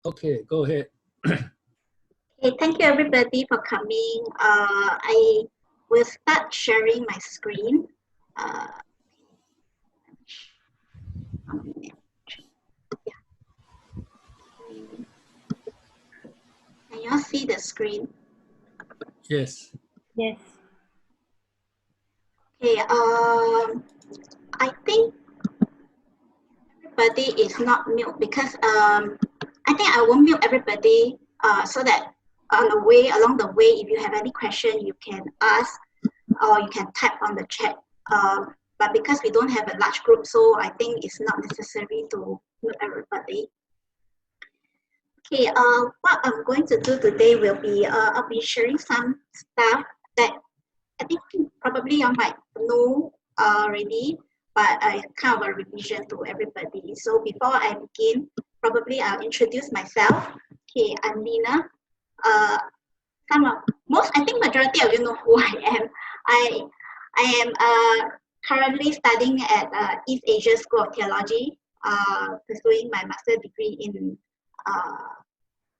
Okay, go ahead. Okay, thank you everybody for coming. I will start sharing my screen. Can you all see the screen? Yes. Yes. Okay, I think everybody is not mute because I think I will mute everybody so that along the way, if you have any question, you can ask or you can type on the chat. But because we don't have a large group, so I think it's not necessary to mute everybody. Okay, what I'm going to do today will be I'll be sharing some stuff that I think probably you might know already, but I kind of a revision to everybody. So before I begin, probably I'll introduce myself. Okay, I'm Lena. I think majority of you know who I am. I am currently studying at East Asia School of Theology, pursuing my master's degree in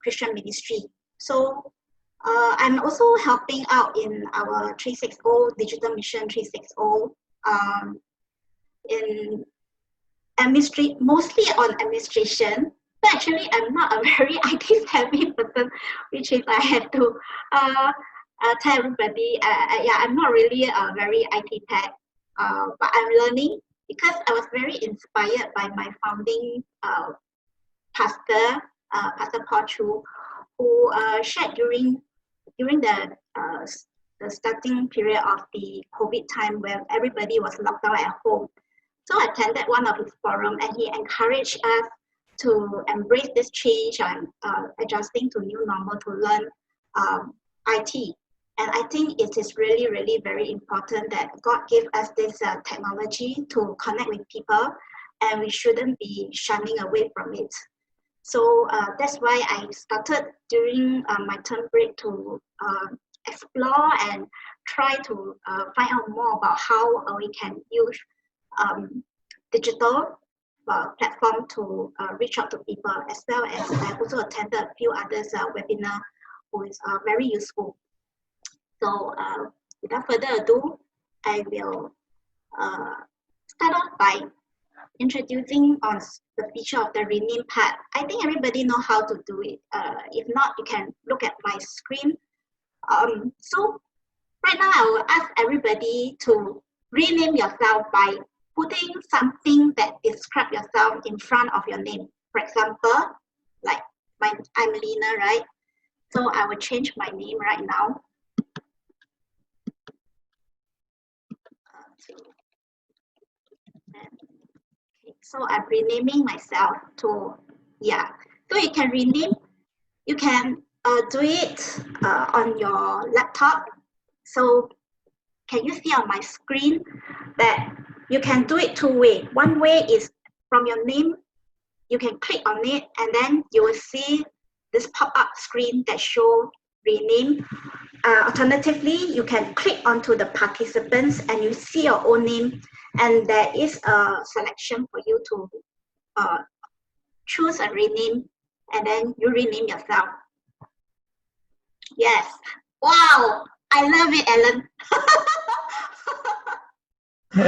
Christian ministry. So I'm also helping out in our 360 Digital Mission 360 in mostly on administration. But actually, I'm not a very IT savvy person, which is I have to tell everybody. Yeah, I'm not really very IT tech, but I'm learning because I was very inspired by my founding pastor, Pastor Paul Chu, who shared during the starting period of the COVID time where everybody was locked down at home. So I attended one of his forum and he encouraged us to embrace this change and adjusting to new normal to learn IT. And I think it is really, really very important that God gave us this technology to connect with people and we shouldn't be shunning away from it. So that's why I started during my term break to explore and try to find out more about how we can use digital platform to reach out to people, as well as I also attended a few others webinar who is very useful. So without further ado, I will start off by introducing on the feature of the rename part. I think everybody know how to do it. If not, you can look at my screen. So right now, I will ask everybody to rename yourself by putting something that describes yourself in front of your name. For example, like I'm Lena, right? So I will change my name right now. So I'm renaming myself to, yeah. So you can rename, you can do it on your laptop. So can you see on my screen that you can do it two ways. One way is from your name, you can click on it and then you will see this pop-up screen that shows rename. Alternatively, you can click onto the participants and you see your own name and there is a selection for you to choose a rename and then you rename yourself. Yes. Wow. I love it, Ellen.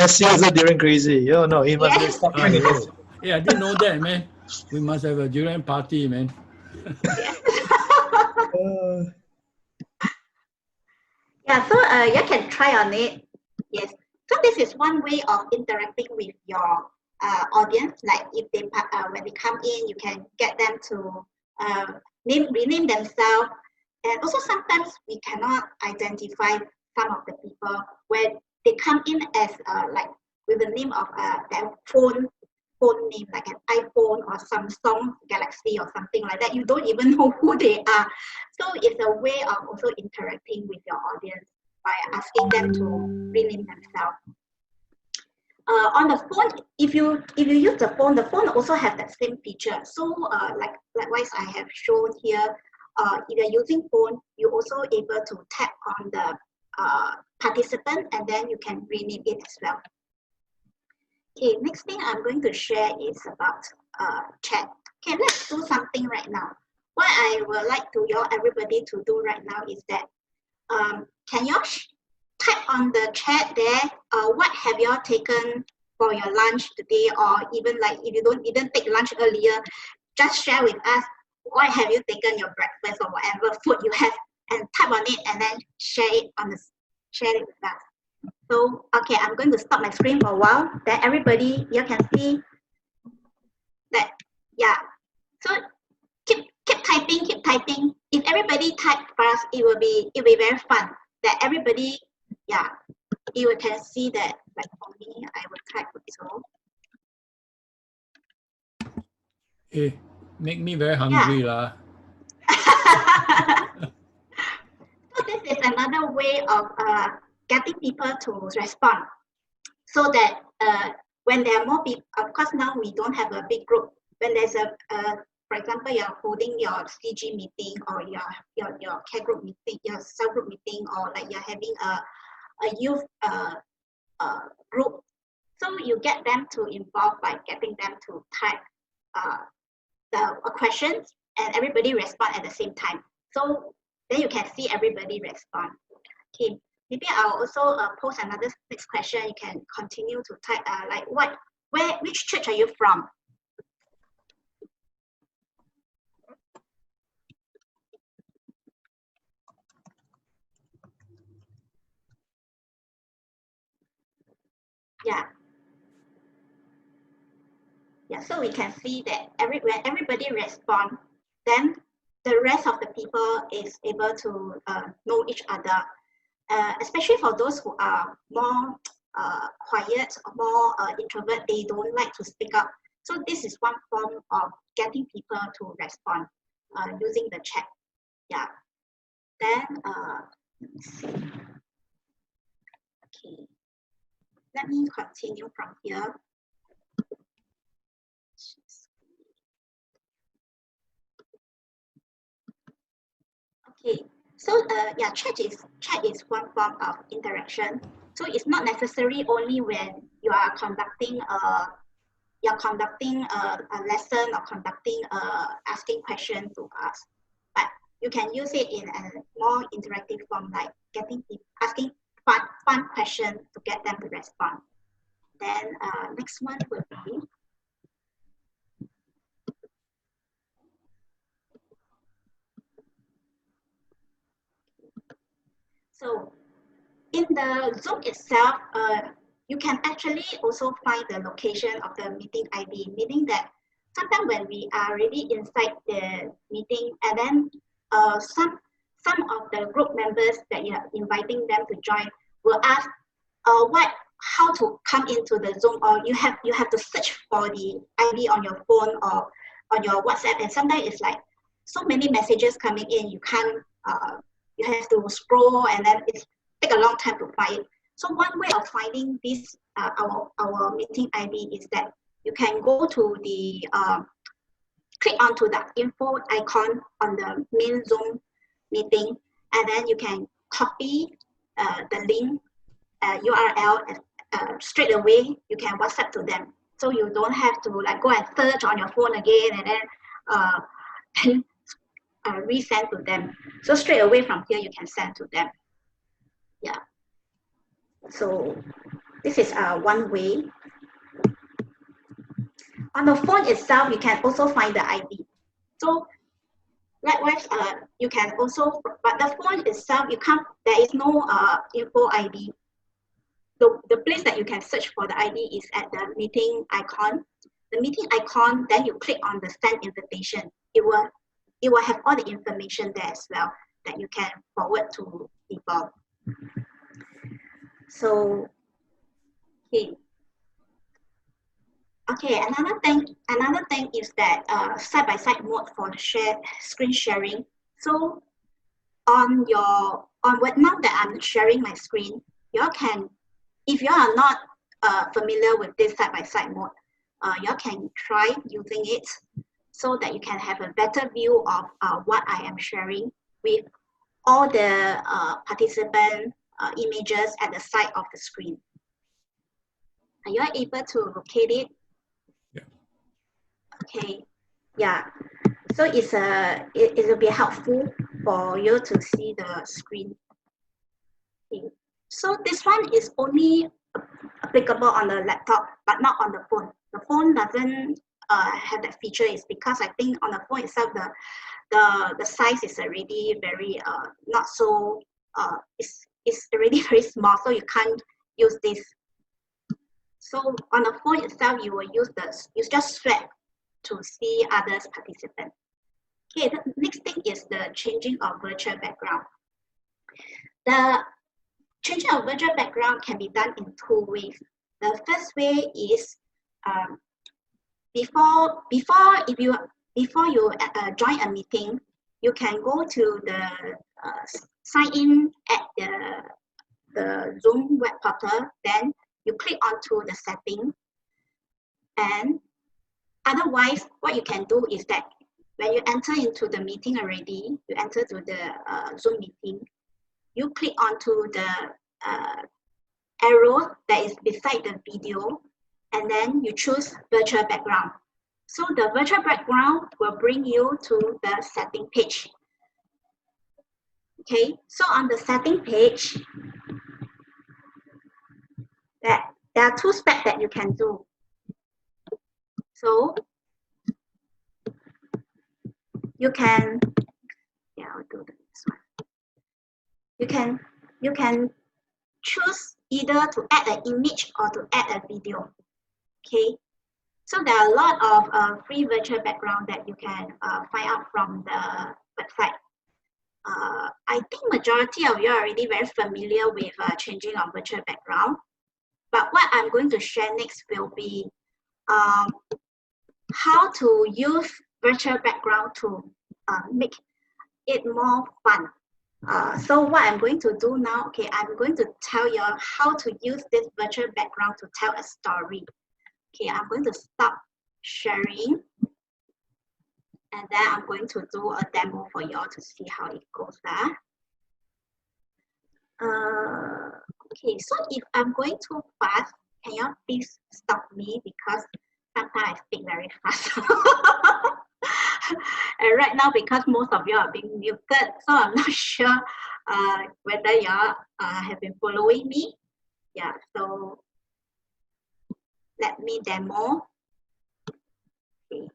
SC also during crazy. Oh no, it must be Yes. stop 20 minutes. Yeah, I didn't know that, man. We must have a durian party, man. Yeah, so you can try on it. Yes. So this is one way of interacting with your audience. Like if they when they come in, you can get them to rename themselves. And also sometimes we cannot identify some of the people when they come in as like with the name of their phone name, like an iPhone or Samsung Galaxy or something like that. You don't even know who they are. So it's a way of also interacting with your audience by asking them to rename themselves. On the phone, if you use the phone also has that same feature. So likewise, I have shown here. If you're using phone, you're also able to tap on the participant and then you can rename it as well. Okay, next thing I'm going to share is about chat. Okay, let's do something right now. what I would like to everybody to do right now is that can you type on the chat there what have you all taken for your lunch today, or even like if you didn't take lunch earlier, just share with us what have you taken your breakfast or whatever food you have, and type on it and then share it with us. So okay, I'm going to stop my screen for a while. Then everybody you can see that, yeah. So keep typing. If everybody type fast, it will be very fun. That everybody, yeah, you can see that. Like for me, I will type so. Hey, make me very hungry lah. So this is another way of getting people to respond, so that when there are more people, of course now we don't have a big group. When there's for example, you're holding your CG meeting or your care group meeting, your cell group meeting, or like you're having a youth group. So you get them to involve by getting them to type the questions, and everybody respond at the same time. So then you can see everybody respond. Okay, maybe I'll also post another next question. You can continue to type like which church are you from? Yeah. Yeah, so we can see that when everybody respond, then the rest of the people is able to know each other, especially for those who are more quiet, more introvert, they don't like to speak up. So this is one form of getting people to respond using the chat. Yeah. Then let me see. Okay. Let me continue from here. Okay, so yeah, chat is one form of interaction. So it's not necessary only when you are conducting a lesson or conducting asking questions to us, but you can use it in a more interactive form, like asking fun questions to get them to respond. Then next one will be. So in the Zoom itself, you can actually also find the location of the meeting ID, meaning that sometimes when we are already inside the meeting, and then some of the group members that you are inviting them to join will ask how to come into the Zoom, or you have to search for the ID on your phone or on your WhatsApp, and sometimes it's like so many messages coming in, you can't you have to scroll, and then it's take a long time to find it. So one way of finding this our meeting ID is that you can go to the click onto the info icon on the main Zoom meeting, and then you can copy the link URL straight away. You can WhatsApp to them, so you don't have to like go and search on your phone again and then resend to them. So straight away from here you can send to them. Yeah. So this is one way. On the phone itself, you can also find the ID. So likewise, you can also, but the phone itself, there is no info ID. The place that you can search for the ID is at the meeting icon. The meeting icon, then you click on the send invitation. It will have all the information there as well that you can forward to people. So, okay, another thing is that side-by-side mode for screen sharing. So now that I'm sharing my screen, you can, if you are not familiar with this side-by-side mode, you can try using it so that you can have a better view of what I am sharing with all the participant images at the side of the screen. Are you able to locate it? Yeah. Okay. Yeah. So it will be helpful for you to see the screen. Okay. So this one is only applicable on the laptop, but not on the phone. The phone doesn't have that feature. Is because I think on the phone itself, the size is already very not so it's already very small, so you can't use this. So on the phone itself, you will use you just swipe to see others participants. Okay, the next thing is the changing of virtual background. The changing of virtual background can be done in two ways. The first way is before you join a meeting, you can go to the sign in at the Zoom web portal. Then you click onto the setting, and otherwise, what you can do is that when you enter into the meeting already, you enter to the Zoom meeting, you click onto the arrow that is beside the video, and then you choose virtual background. So the virtual background will bring you to the setting page. Okay, so on the setting page, there are two steps that you can do. So you can, I'll do this one. You can choose either to add an image or to add a video. Okay, so there are a lot of free virtual background that you can find out from the website. I think majority of you are already very familiar with changing of virtual background. But what I'm going to share next will be how to use virtual background to make it more fun. So what I'm going to do now, okay, I'm going to tell you how to use this virtual background to tell a story. Okay, I'm going to stop sharing, and then I'm going to do a demo for you all to see how it goes. Okay, so if I'm going too fast, can you please stop me, because sometimes I speak very fast. And right now, because most of you are being muted, so I'm not sure whether you have been following me. Yeah, so let me demo. Okay.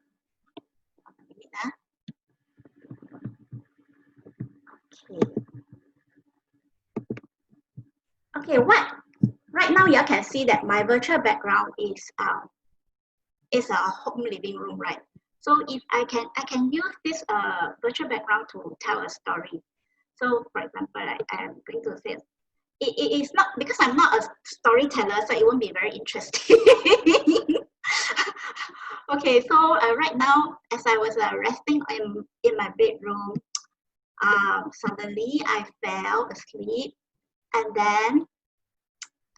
Okay, right now you can see that my virtual background is a home living room, right? So if I can use this virtual background to tell a story. So for example, I'm going to say it is not, because I'm not a storyteller, so it won't be very interesting. Okay, so right now, as I was resting in my bedroom, suddenly I fell asleep, and then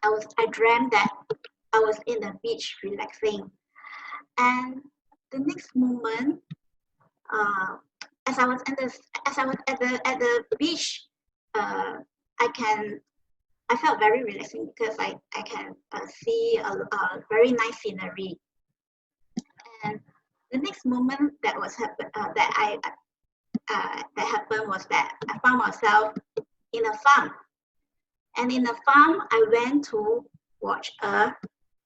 I dreamt that I was in the beach relaxing, and the next moment, as I was at the beach, I felt very relaxing because I can see a very nice scenery. And the next moment that happened was that I found myself in a farm. And in the farm, I went to watch a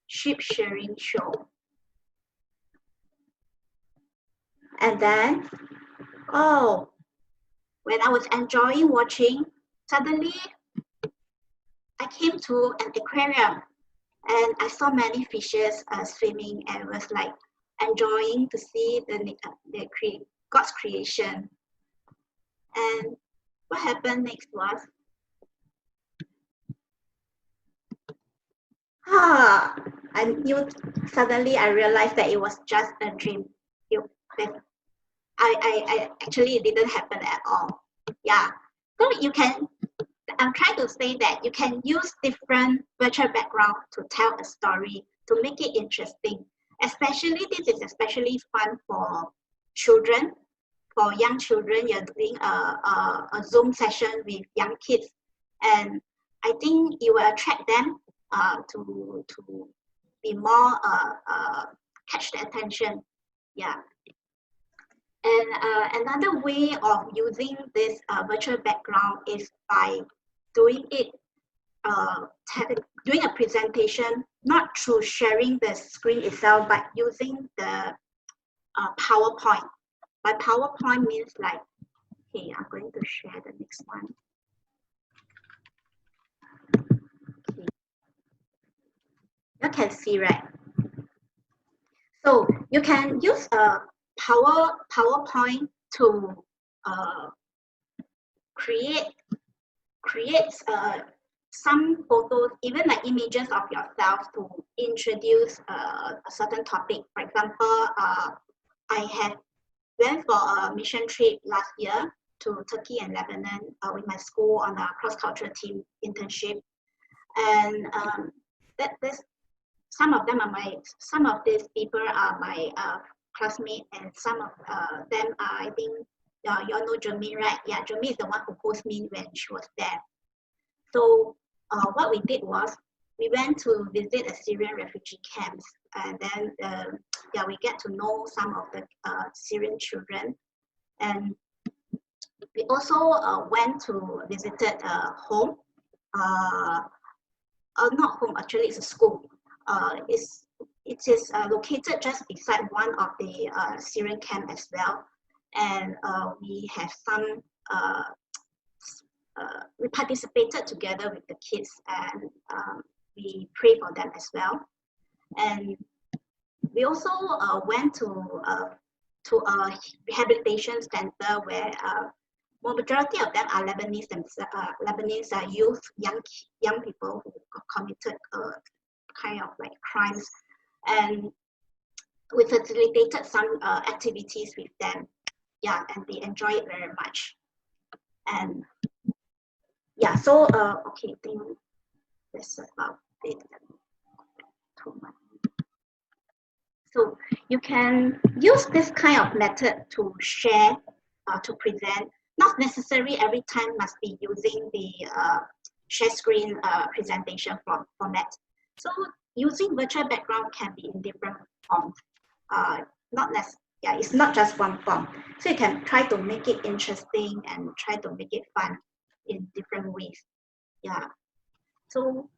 sheep shearing show. And then, when I was enjoying watching, suddenly I came to an aquarium, and I saw many fishes swimming, and was like enjoying to see God's creation. And what happened next was, suddenly I realized that it was just a dream. I actually, it didn't happen at all. Yeah. So I'm trying to say that you can use different virtual background to tell a story, to make it interesting. Especially, this is especially fun for children, for young children. You're doing a Zoom session with young kids, and I think it will attract them to be more catch their attention. Yeah. And another way of using this virtual background is by doing it, doing a presentation, not through sharing the screen itself, but using the PowerPoint. By PowerPoint means like, okay, I'm going to share the next one. Okay. You can see, right? So you can use a PowerPoint to create some photos, even like images of yourself to introduce a certain topic. For example, I went for a mission trip last year to Turkey and Lebanon with my school on a cross-cultural team internship, and some of these people are my classmates, and some of them are, I think, you all know Jermaine, right? Yeah, Jermaine is the one who hosted me when she was there. So what we did was we went to visit a Syrian refugee camps, and then yeah, we get to know some of the Syrian children, and we also went to visited a home. Not home, actually, it's a school. It is located just beside one of the Syrian camp as well, and we have some. We participated together with the kids, and we pray for them as well. And we also went to a rehabilitation center where majority of them are Lebanese youth, young people who committed kind of like crimes, and we facilitated some activities with them. Yeah, and they enjoy it very much. And yeah, so okay, I think that's about it. Too much. So you can use this kind of method to share, to present. Not necessarily every time must be using the share screen presentation format. So using virtual background can be in different forms. Yeah, it's not just one form. So you can try to make it interesting and try to make it fun in different ways. Yeah. So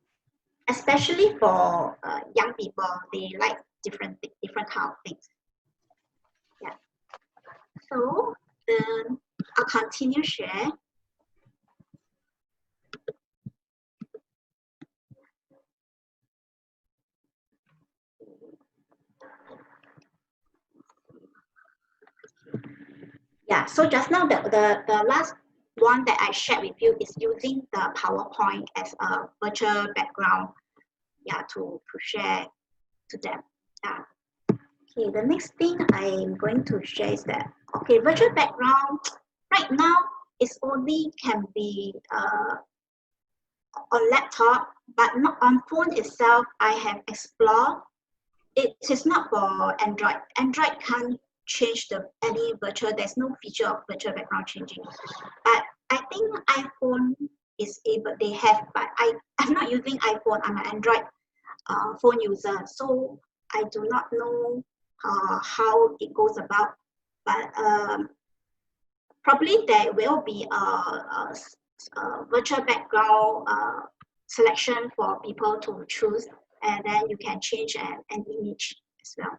especially for young people, they like different kind of things. Yeah. So then I'll continue share. Yeah, so just now the last one that I shared with you is using the PowerPoint as a virtual background, yeah, to share to them. Yeah. Okay, the next thing I'm going to share is that, okay, virtual background right now is only can be on laptop, but not on phone itself. I have explored. It is not for Android. Android can't change any virtual. There's no feature of virtual background changing. But I think iPhone is able. They have, but I'm not using iPhone. I'm an Android phone user, so I do not know how it goes about. But probably there will be a virtual background selection for people to choose, and then you can change an image as well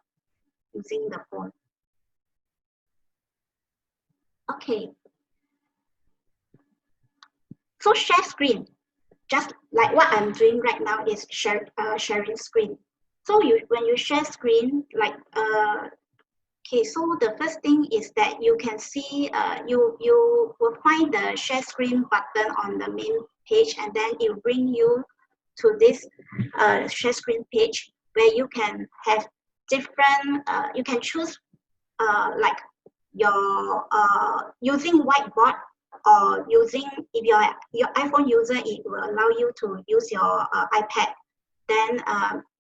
using the phone. Okay. So share screen, just like what I'm doing right now is sharing screen. So when you share screen, like okay, so the first thing is that you can see, you will find the share screen button on the main page, and then it will bring you to this share screen page where you can have different, you can choose like your using whiteboard, or using, if your iPhone user, it will allow you to use your iPad. Then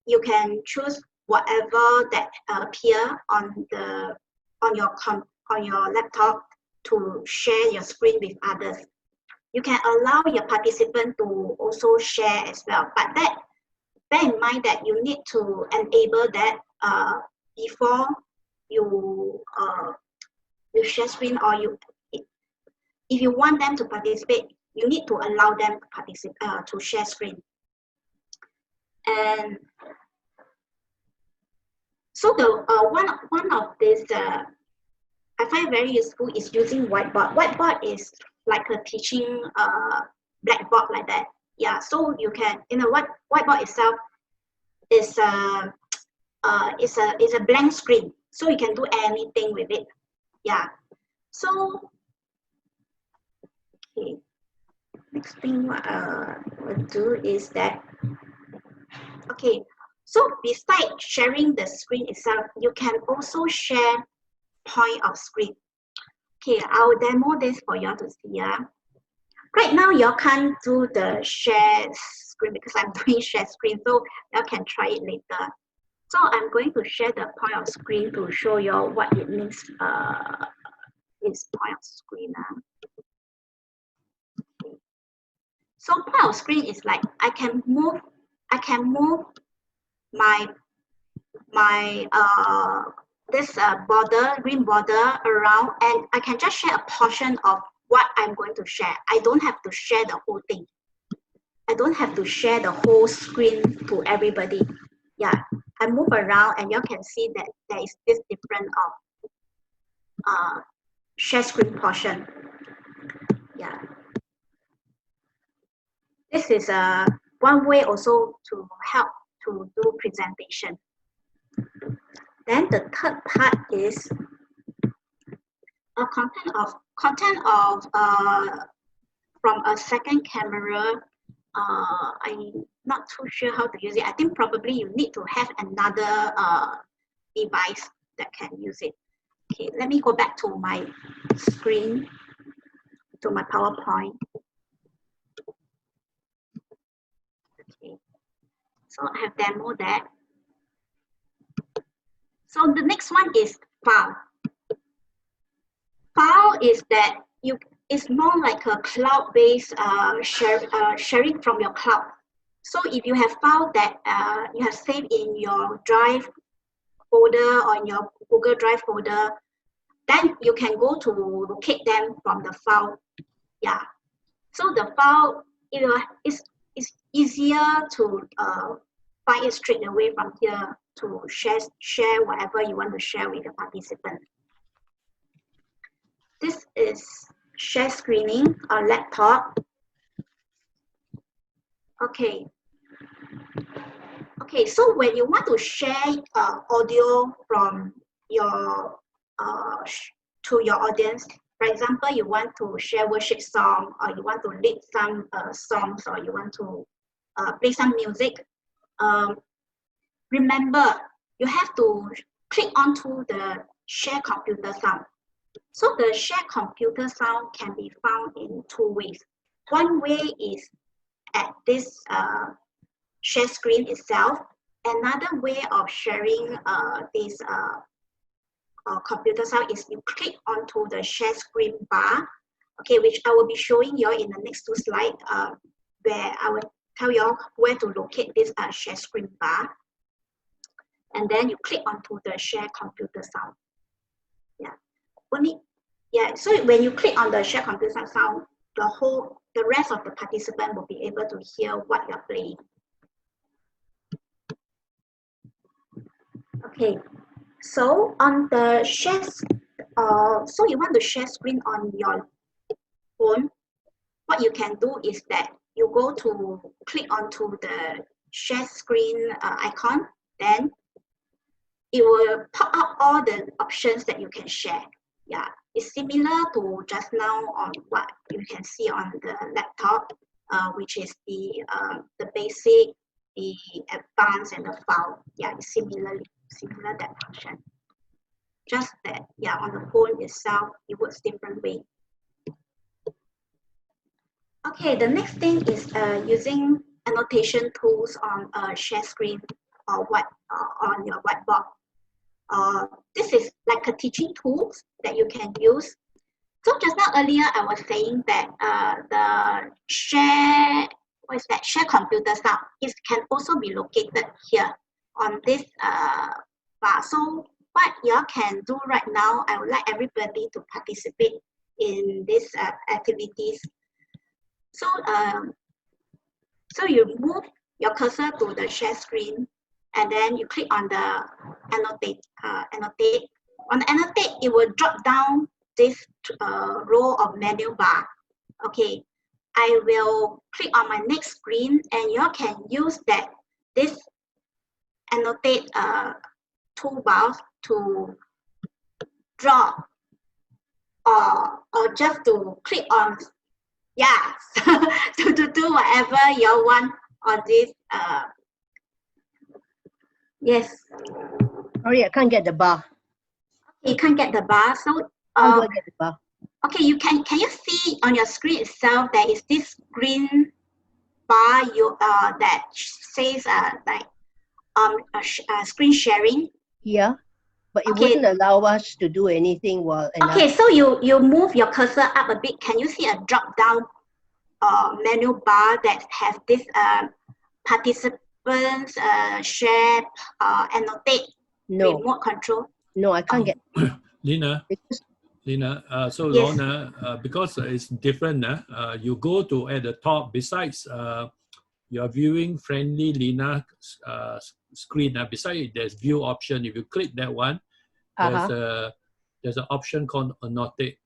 you can choose whatever that appear on your laptop to share your screen with others. You can allow your participant to also share as well, but bear in mind that you need to enable that before you with share screen, or if you want them to participate, you need to allow them to participate to share screen. And so the one of this I find very useful is using whiteboard. Whiteboard is like a teaching blackboard like that. Yeah, so you can, in a whiteboard itself is a blank screen, so you can do anything with it. Yeah. So okay, next thing what we'll do is that, okay, so besides sharing the screen itself, you can also share point of screen. Okay, I'll demo this for you all to see. Right now, you can't do the share screen because I'm doing share screen, so you can try it later. So I'm going to share the point of screen to show you what it means. Is point of screen. Okay. So point of screen is like I can move my this border, green border around, and I can just share a portion of what I'm going to share. I don't have to share the whole thing. I don't have to share the whole screen to everybody. Yeah, I move around and you can see that there is this difference of share screen portion. Yeah. This is one way also to help to do presentation. Then the third part is content of from a second camera. I'm not too sure how to use it. I think probably you need to have another device that can use it. Okay, let me go back to my screen, to my PowerPoint. Okay, so I have demo that. So the next one is file. File is that it's more like a cloud-based sharing from your cloud. So if you have file that you have saved in your Drive folder or in your Google Drive folder, then you can go to locate them from the file. Yeah. So the file, it's easier to find it straight away from here to share whatever you want to share with the participant. This is share screening on laptop. Okay. Okay, so when you want to share audio from your to your audience, for example, you want to share worship song, or you want to lead some songs, or you want to play some music. Remember, you have to click onto the share computer sound. So the share computer sound can be found in two ways. One way is at this share screen itself. Another way of sharing this computer sound is you click onto the share screen bar, okay, which I will be showing you in the next two slides, where I will tell you where to locate this share screen bar. And then you click onto the share computer sound. Yeah. So when you click on the share computer sound, the rest of the participant will be able to hear what you're playing. Okay, so on the share, so you want to share screen on your phone. What you can do is that you go to click onto the share screen icon, then it will pop up all the options that you can share. Yeah, it's similar to just now on what you can see on the laptop, which is the basic, the advanced, and the file. Yeah, it's similar that function. Just that, yeah, on the phone itself, it works different way. Okay, the next thing is using annotation tools on a share screen or on your whiteboard. This is like a teaching tools that you can use. So just now earlier, I was saying that the share computer sound, it can also be located here on this bar. So what y'all can do right now, I would like everybody to participate in these activities. So, so you move your cursor to the share screen, and then you click on the annotate. Annotate. On annotate, it will drop down this row of menu bar. Okay, I will click on my next screen, and you can use this annotate toolbar to draw or just to click on, yeah, to do whatever you want on this. Yes. Sorry, I can't get the bar. You can't get the bar, so How do I get the bar? okay, you can you see on your screen itself there is this green bar that says like screen sharing. Yeah, but it Okay. wouldn't allow us to do anything while Okay, so you move your cursor up a bit. Can you see a drop down menu bar that has this participants share annotate No, remote control? no, I can't get Lena, because Lena, so Yes. Lorna, because it's different, you go to at the top, besides your viewing friendly Lena screen, beside it, there's view option. If you click that one, there's an option called annotate.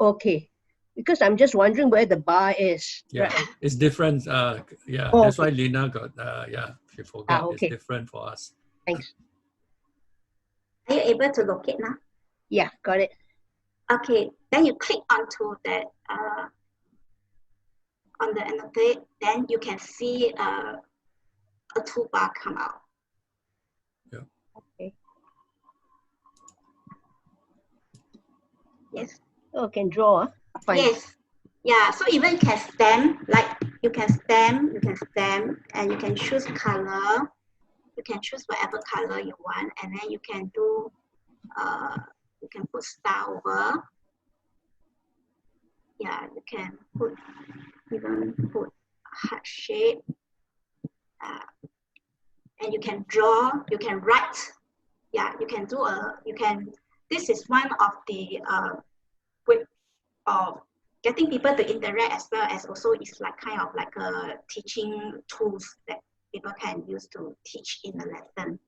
okay, because I'm just wondering where the bar is. Yeah, Right. it's different. Yeah, Oh, that's why Lena got, yeah, she forgot. okay. It's different for us. Thanks. Are you able to locate now? Yeah, got it. Okay, then you click onto that on the annotate, then you can see a toolbar come out. Yeah. Okay. Yes. Oh, can draw. Fine. Yes. Yeah. So even you can stamp, like you can stamp, and you can choose color. You can choose whatever color you want, and then you can do. You can put star over. Yeah, you can even put heart shape. And you can draw. You can write. Yeah, you can do this is one of the way of getting people to interact, as well as also it's like kind of like a teaching tools that people can use to teach in the lesson.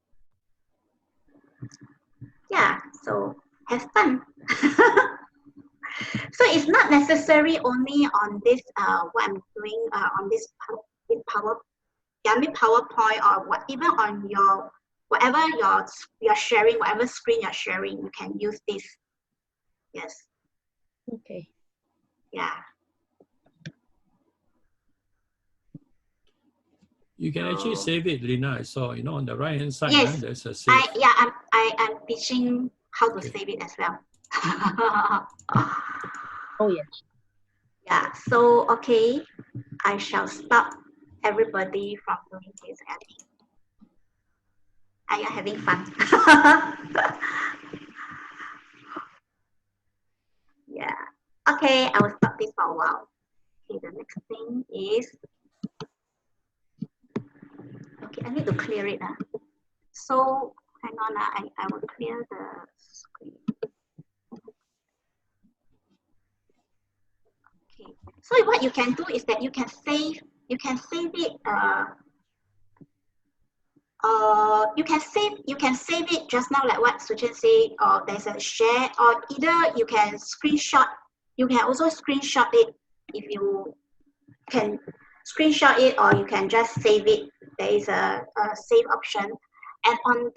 Yeah, so have fun. So it's not necessary only on this what I'm doing on this PowerPoint, or what, even on your whatever you're sharing, whatever screen you're sharing, you can use this. Yes. Okay. Yeah. You can actually save it, Lena. I saw, on the right hand side, Yes. there's a save. I'm teaching how to save it as well. Oh, yes. Yeah, so okay, I shall stop everybody from doing this. Are you having fun? Yeah. Okay, I will stop this for a while. Okay, the next thing is, okay, I need to clear it. So hang on, I will clear the screen. Okay. So what you can do is that you can save it. You can save it just now, like what Suchin said, or there's a share, or either you can screenshot. You can also screenshot it if you can screenshot it, or you can just save it. There is a save option, and on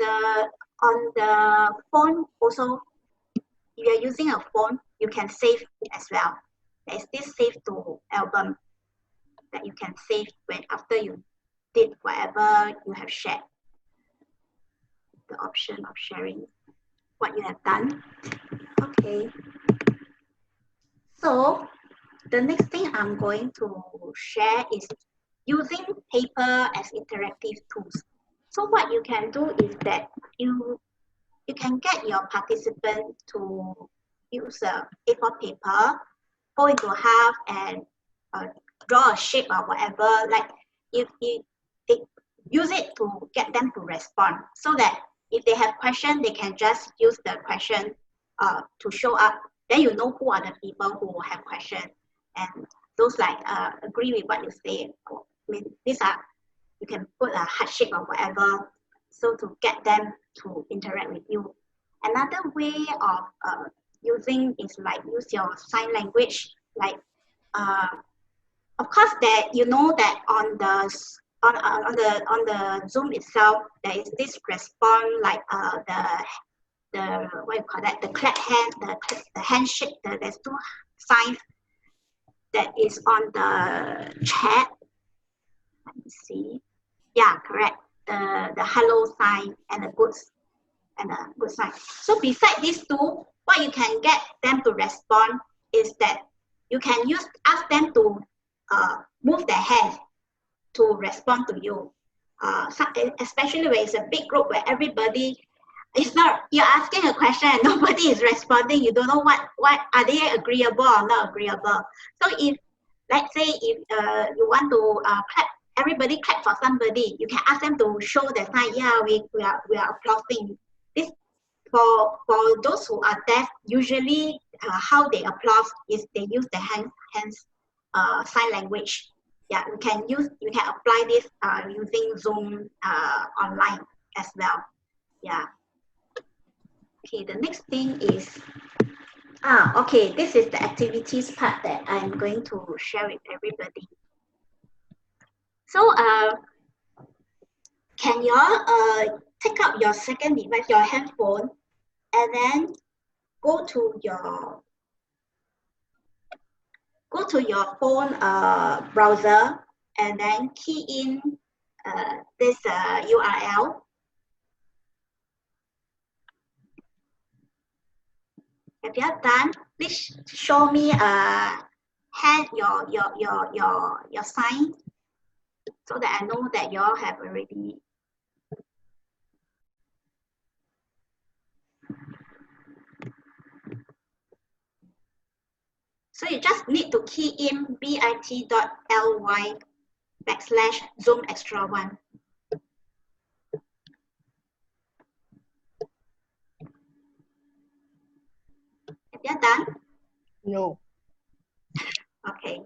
the phone also, if you're using a phone, you can save it as well. There's this save to album that you can save when after you did whatever you have shared. The option of sharing what you have done. Okay. So the next thing I'm going to share is using paper as interactive tools. So what you can do is that you can get your participant to use a A4 paper, fold into half, and draw a shape or whatever. Like if they use it to get them to respond, so that if they have question, they can just use the question to show up. Then you know who are the people who have question, and those like agree with what you say. I mean, these are, you can put a heart shape or whatever, so to get them to interact with you. Another way of using is like use your sign language. Like, of course, that you know that on the Zoom itself, there is this response like the what you call that, the clap hand, the handshake. There's two signs that is on the chat. Let me see. Yeah, correct. The hello sign and the good sign. So beside these two, what you can get them to respond is that you can ask them to move their hand to respond to you. Especially when it's a big group where everybody, it's not, you're asking a question and nobody is responding. You don't know what are they agreeable or not agreeable. So if, let's say, if you want to clap, everybody clap for somebody, you can ask them to show the sign. Yeah, we are applauding. This for those who are deaf, usually how they applaud is they use the hands sign language. Yeah, you can apply this using Zoom online as well. Yeah. Okay, the next thing is okay, this is the activities part that I'm going to share with everybody. So can you all take out your second device, your handphone, and then go to your phone browser, and then key in this URL. If you are done, please show me your sign, so that I know that you all have already. So you just need to key in bit.ly/Zoom extra 1. Have you done? No. Okay.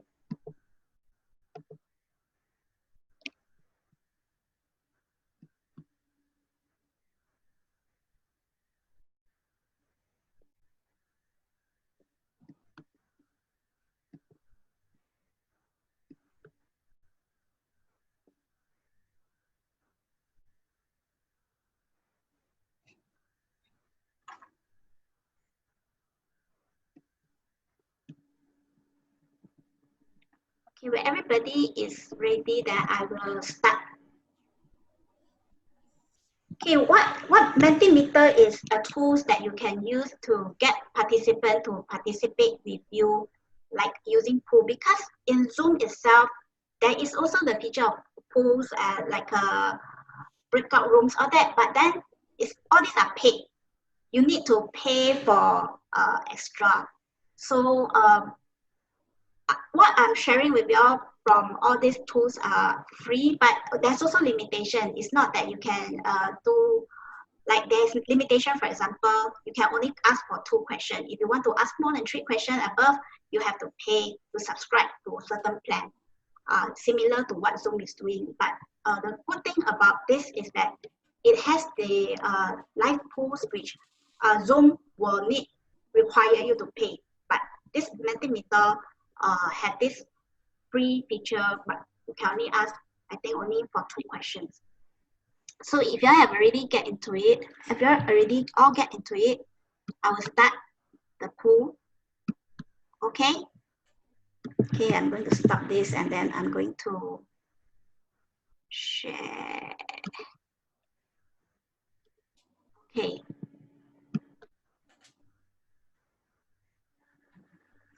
Okay, when everybody is ready, then I will start. Okay, what Mentimeter is a tool that you can use to get participants to participate with you, like using pool. Because in Zoom itself, there is also the feature of pools, like breakout rooms, all that. But then all these are paid. You need to pay for extra. So what I'm sharing with you all from all these tools are free, but there's also limitation. It's not that you can do, like there's limitation. For example, you can only ask for 2 questions. If you want to ask more than 3 questions above, you have to pay to subscribe to a certain plan, similar to what Zoom is doing. But the good thing about this is that it has the live pools, which Zoom will require you to pay. But this Mentimeter have this free feature, but you can only ask, I think, only for 2 questions. So if you have already get into it, if you already all get into it, I will start the pool. Okay. Okay, I'm going to stop this, and then I'm going to share. Okay.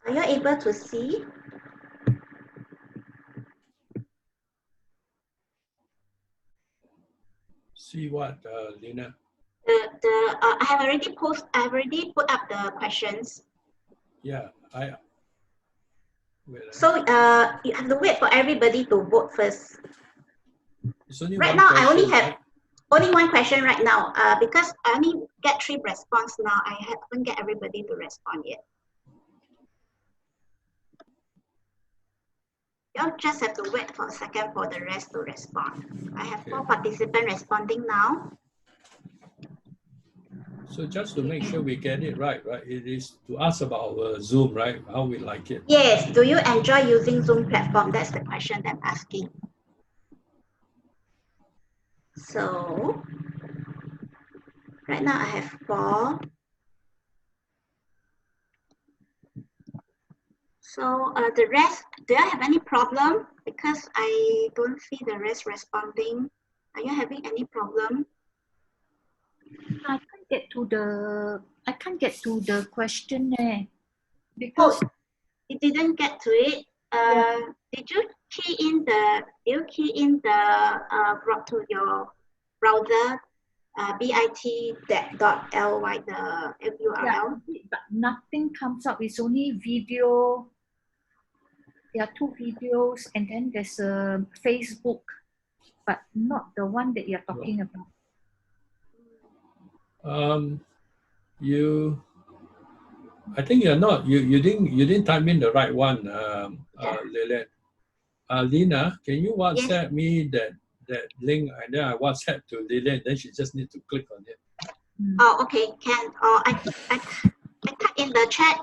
Are you able to see? See what, Lena? I have already put up the questions. Yeah, So you have to wait for everybody to vote first. it's only Right one now, question, I only have right? Only one question right now. Because I only get 3 response now. I haven't get everybody to respond yet. You'll just have to wait for a second for the rest to respond. I have 4 participants responding now. So just to make sure we get it right, it is to ask about Zoom, right? How we like it. Yes, do you enjoy using Zoom platform? That's the question that I'm asking. So, right now I have 4. So the rest, do you have any problem? Because I don't see the rest responding. Are you having any problem? I can't get to the question because You didn't get to it. Did you key in the to your browser bit.ly the URL? but nothing comes up. It's only video. There are 2 videos, and then there's a Facebook, but not the one that you're talking about. I think you're not. You didn't type in the right one, Lilith. Lena, can you WhatsApp me that link, and then I WhatsApp to Lilith. Then she just need to click on it. Oh, okay, can. I type in the chat.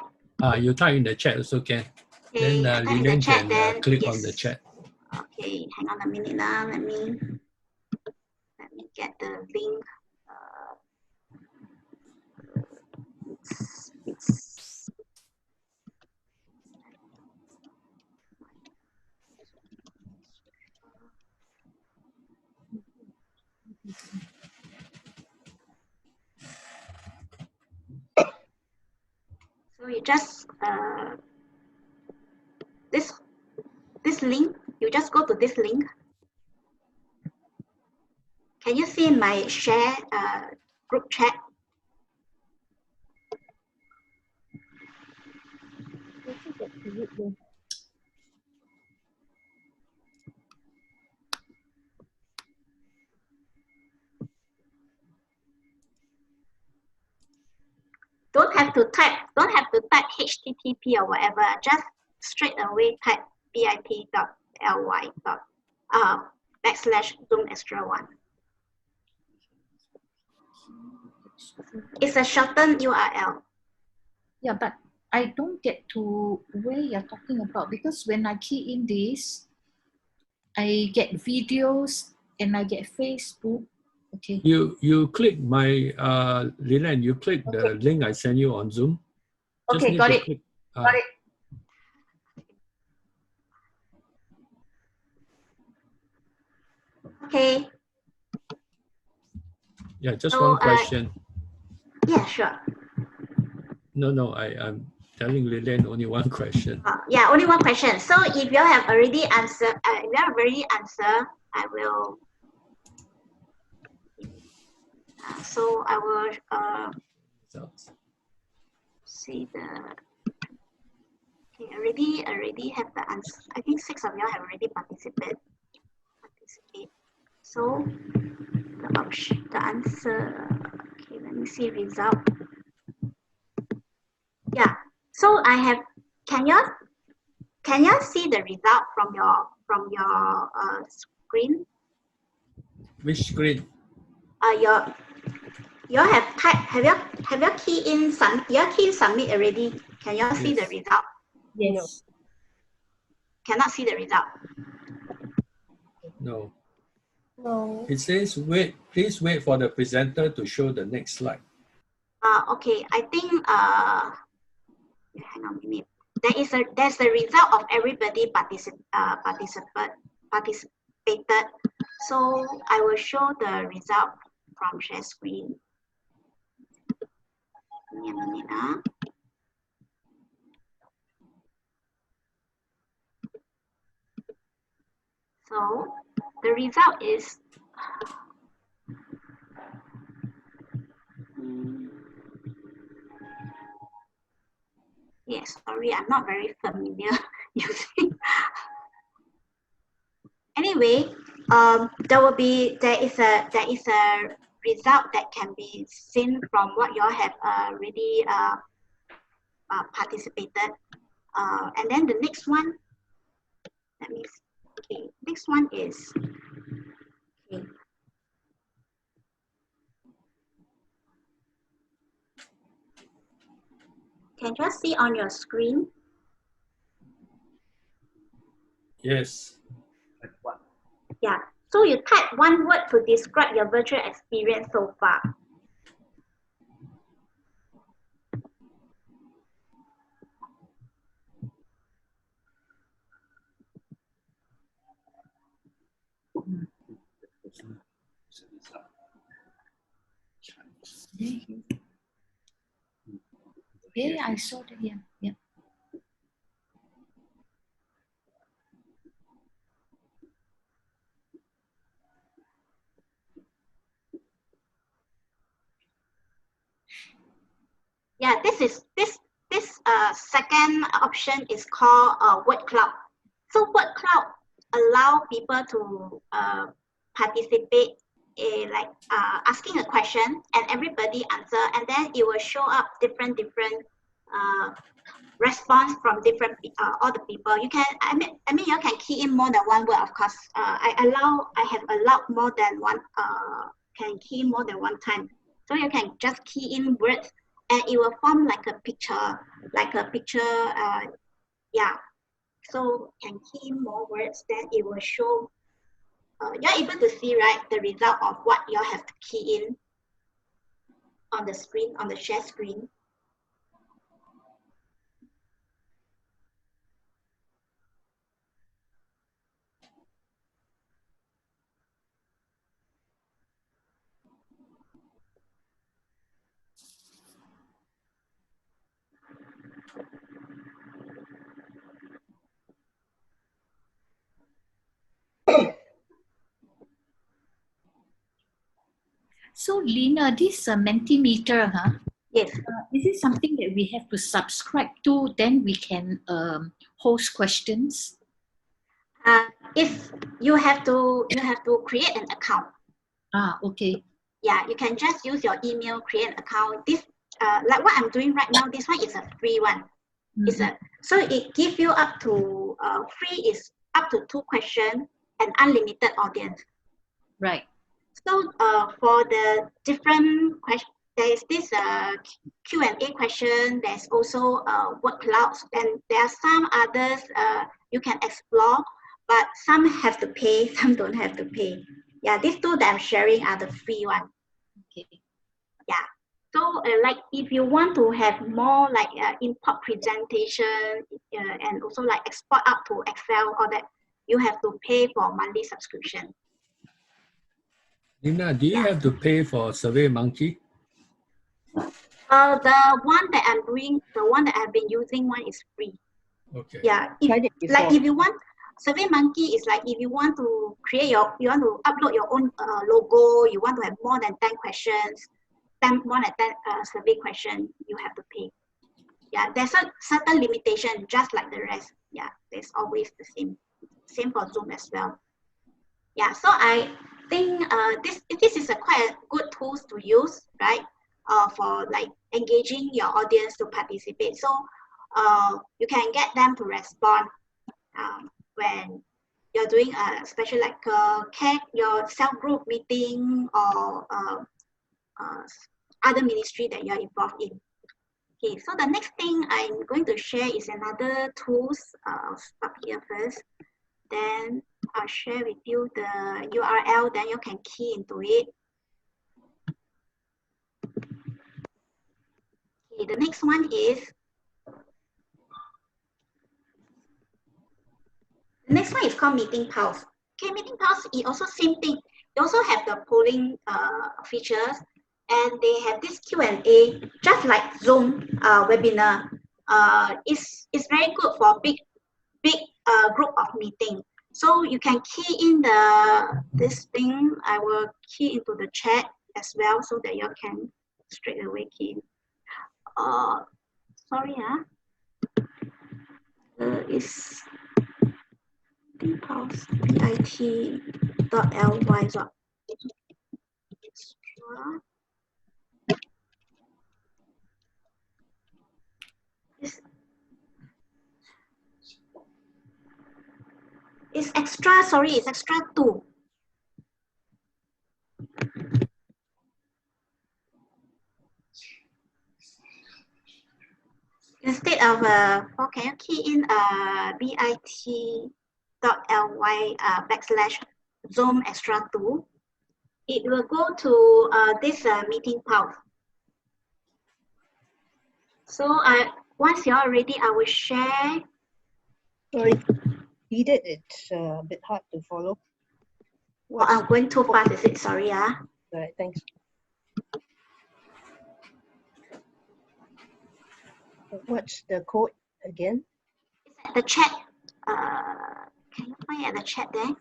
You type in the chat also can. Okay, Then Lilith can click on the chat. Okay, hang on a minute now. Let me get the link. So you just this link. You just go to this link. Can you see my share group chat? Don't have to type HTTP or whatever. Just straight away type bit.ly /Zoom extra 1. It's a shortened URL. Yeah, but I don't get to where you're talking about, because when I key in this, I get videos and I get Facebook. Okay. You click my Leland, you click the link I sent you on Zoom. Just Okay, got it. Click, got it. Okay. Yeah, just one question. Yeah, sure. No, I'm telling Leland only one question. Yeah, only one question. So if you have already answered, I will. So I will see the. Okay, already have the answer. I think 6 of you have already participated. So the answer. Okay, let me see result. Yeah. So I have. Can you see the result from your screen? Which screen? You have typed. Have you key in submit already? Can you see the result? Yes. Cannot see the result. No. No. It says please wait for the presenter to show the next slide. Okay, I think hang on a minute. There's the result of everybody participated. So I will show the result from share screen. Give me a minute. So the result is yes, sorry, I'm not very familiar using. Anyway, there is a result that can be seen from what you all have already participated. And then the next one, let me see. Okay, next one is okay. Can you see on your screen? Yes. Yeah. So you type one word to describe your virtual experience so far. Yeah, I saw that. Yeah, yeah. Yeah, this second option is called word cloud. So word cloud allow people to participate in like asking a question and everybody answer, and then it will show up different response from different all the people. You can I mean you can key in more than one word, of course. I have allowed more than one can key more than one time. So you can just key in words and it will form like a picture, yeah. So can key in more words, then it will show you're able to see, right, the result of what you have to key in on the screen, on the share screen. So Lena, this Mentimeter, huh? Yes. Is it something that we have to subscribe to? Then we can host questions. If you have to create an account. Okay. Yeah, you can just use your email, create an account. This like what I'm doing right now, this one is a free one. So it gives you up to free is up to 2 questions and unlimited audience. Right. So for the different questions, there is this Q&A question. There's also word clouds, and there are some others you can explore, but some have to pay, some don't have to pay. Yeah, these two that I'm sharing are the free one. Okay. Yeah. So like if you want to have more like import presentation and also like export up to Excel, or that you have to pay for monthly subscription. Lena, do you have to pay for SurveyMonkey? The one that I'm doing, the one that I've been using, one is free. Okay. Yeah. If you want, SurveyMonkey is like if you want to create you want to upload your own logo, you want to have more than 10 questions, more than 10 survey questions, you have to pay. Yeah, there's a certain limitation, just like the rest. Yeah, there's always the same. Same for Zoom as well. Yeah, so I think this is a quite a good tools to use, right? For like engaging your audience to participate. So you can get them to respond when you're doing especially like your cell group meeting or other ministry that you're involved in. Okay, so the next thing I'm going to share is another tools. I'll stop here first. Then I'll share with you the URL, then you can key into it. Okay, the next one is, the next one is called Meeting Pulse. Okay, Meeting Pulse is also same thing. They also have the polling features, and they have this Q&A, just like Zoom webinar. It's very good for big group of meeting. So you can key in this thing. I will key into the chat as well, so that you can straight away key in. Sorry, it's DPulse, DIT. .ly dot extra. It's extra, sorry, it's extra 2. Instead of can you key in bit.ly /zoom extra 2, it will go to this meeting path. So once you're ready, I will share. Sorry, read it. It's a bit hard to follow. Oh, I'm going too fast, is it? Sorry. All right, thanks. What's the code again? It's at the chat. Can you find it at the chat there?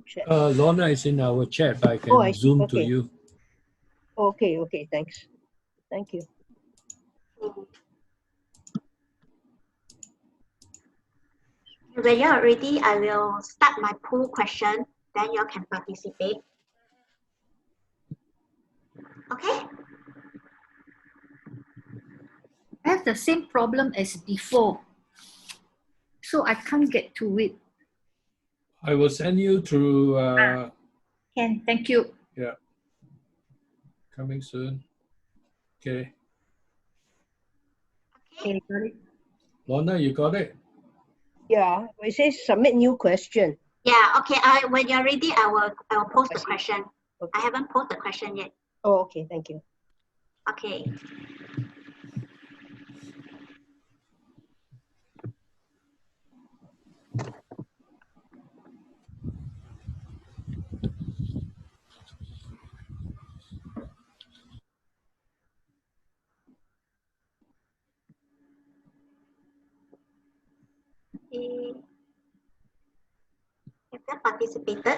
Chat. Lorna is in our chat, but I can I see. zoom to Okay. you. Okay, thanks. Thank you. When you're ready, I will start my poll question. Then you can participate. Okay? I have the same problem as before. So I can't get to it. I will send you through. Ken, thank you. Yeah. Coming soon. Okay. Okay, got it. Lorna, you got it? Yeah, it says submit new question. Yeah, okay. When you're ready, I will post the question. Okay. I haven't posted the question yet. Oh, okay, thank you. Okay. Have you participated?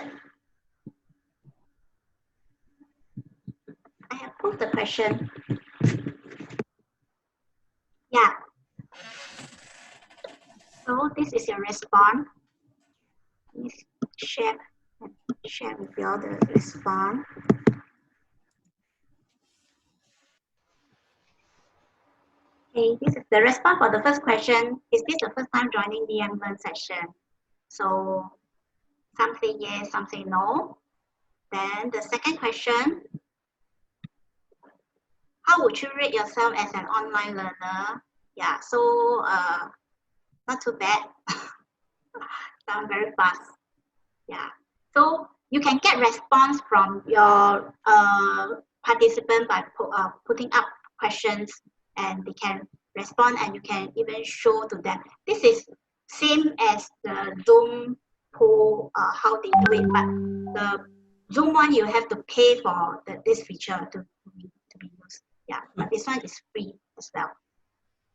I have posted the question. Yeah. So this is your response. Please share with you all the response. Okay, this is the response for the first question. Is this the first time joining DMLearn session? So some say yes, some say no. Then the second question, how would you rate yourself as an online learner? Yeah, so not too bad. Sound very fast. Yeah. So you can get response from your participant by putting up questions, and they can respond, and you can even show to them. This is same as the Zoom poll, how they do it, but the Zoom one you have to pay for this feature to be used. Yeah, but this one is free as well.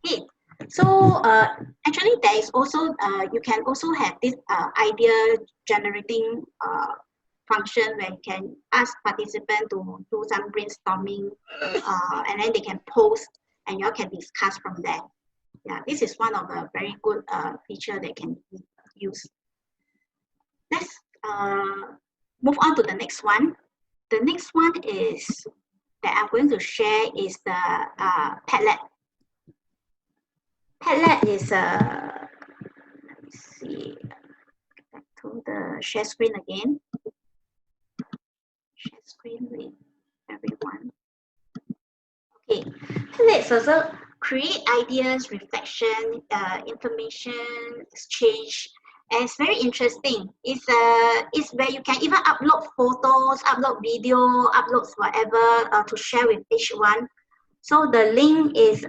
Okay. So actually there is also, you can also have this idea generating function where you can ask participants to do some brainstorming and then they can post and you all can discuss from there. Yeah, this is one of the very good feature they can use. Let's move on to the next one. The next one is that I'm going to share is the Padlet. Padlet is let me see, back to the share screen again. Share screen with everyone. Okay, Padlet also create ideas, reflection, information exchange, and it's very interesting. It's where you can even upload photos, upload video, upload whatever to share with each one. So the link is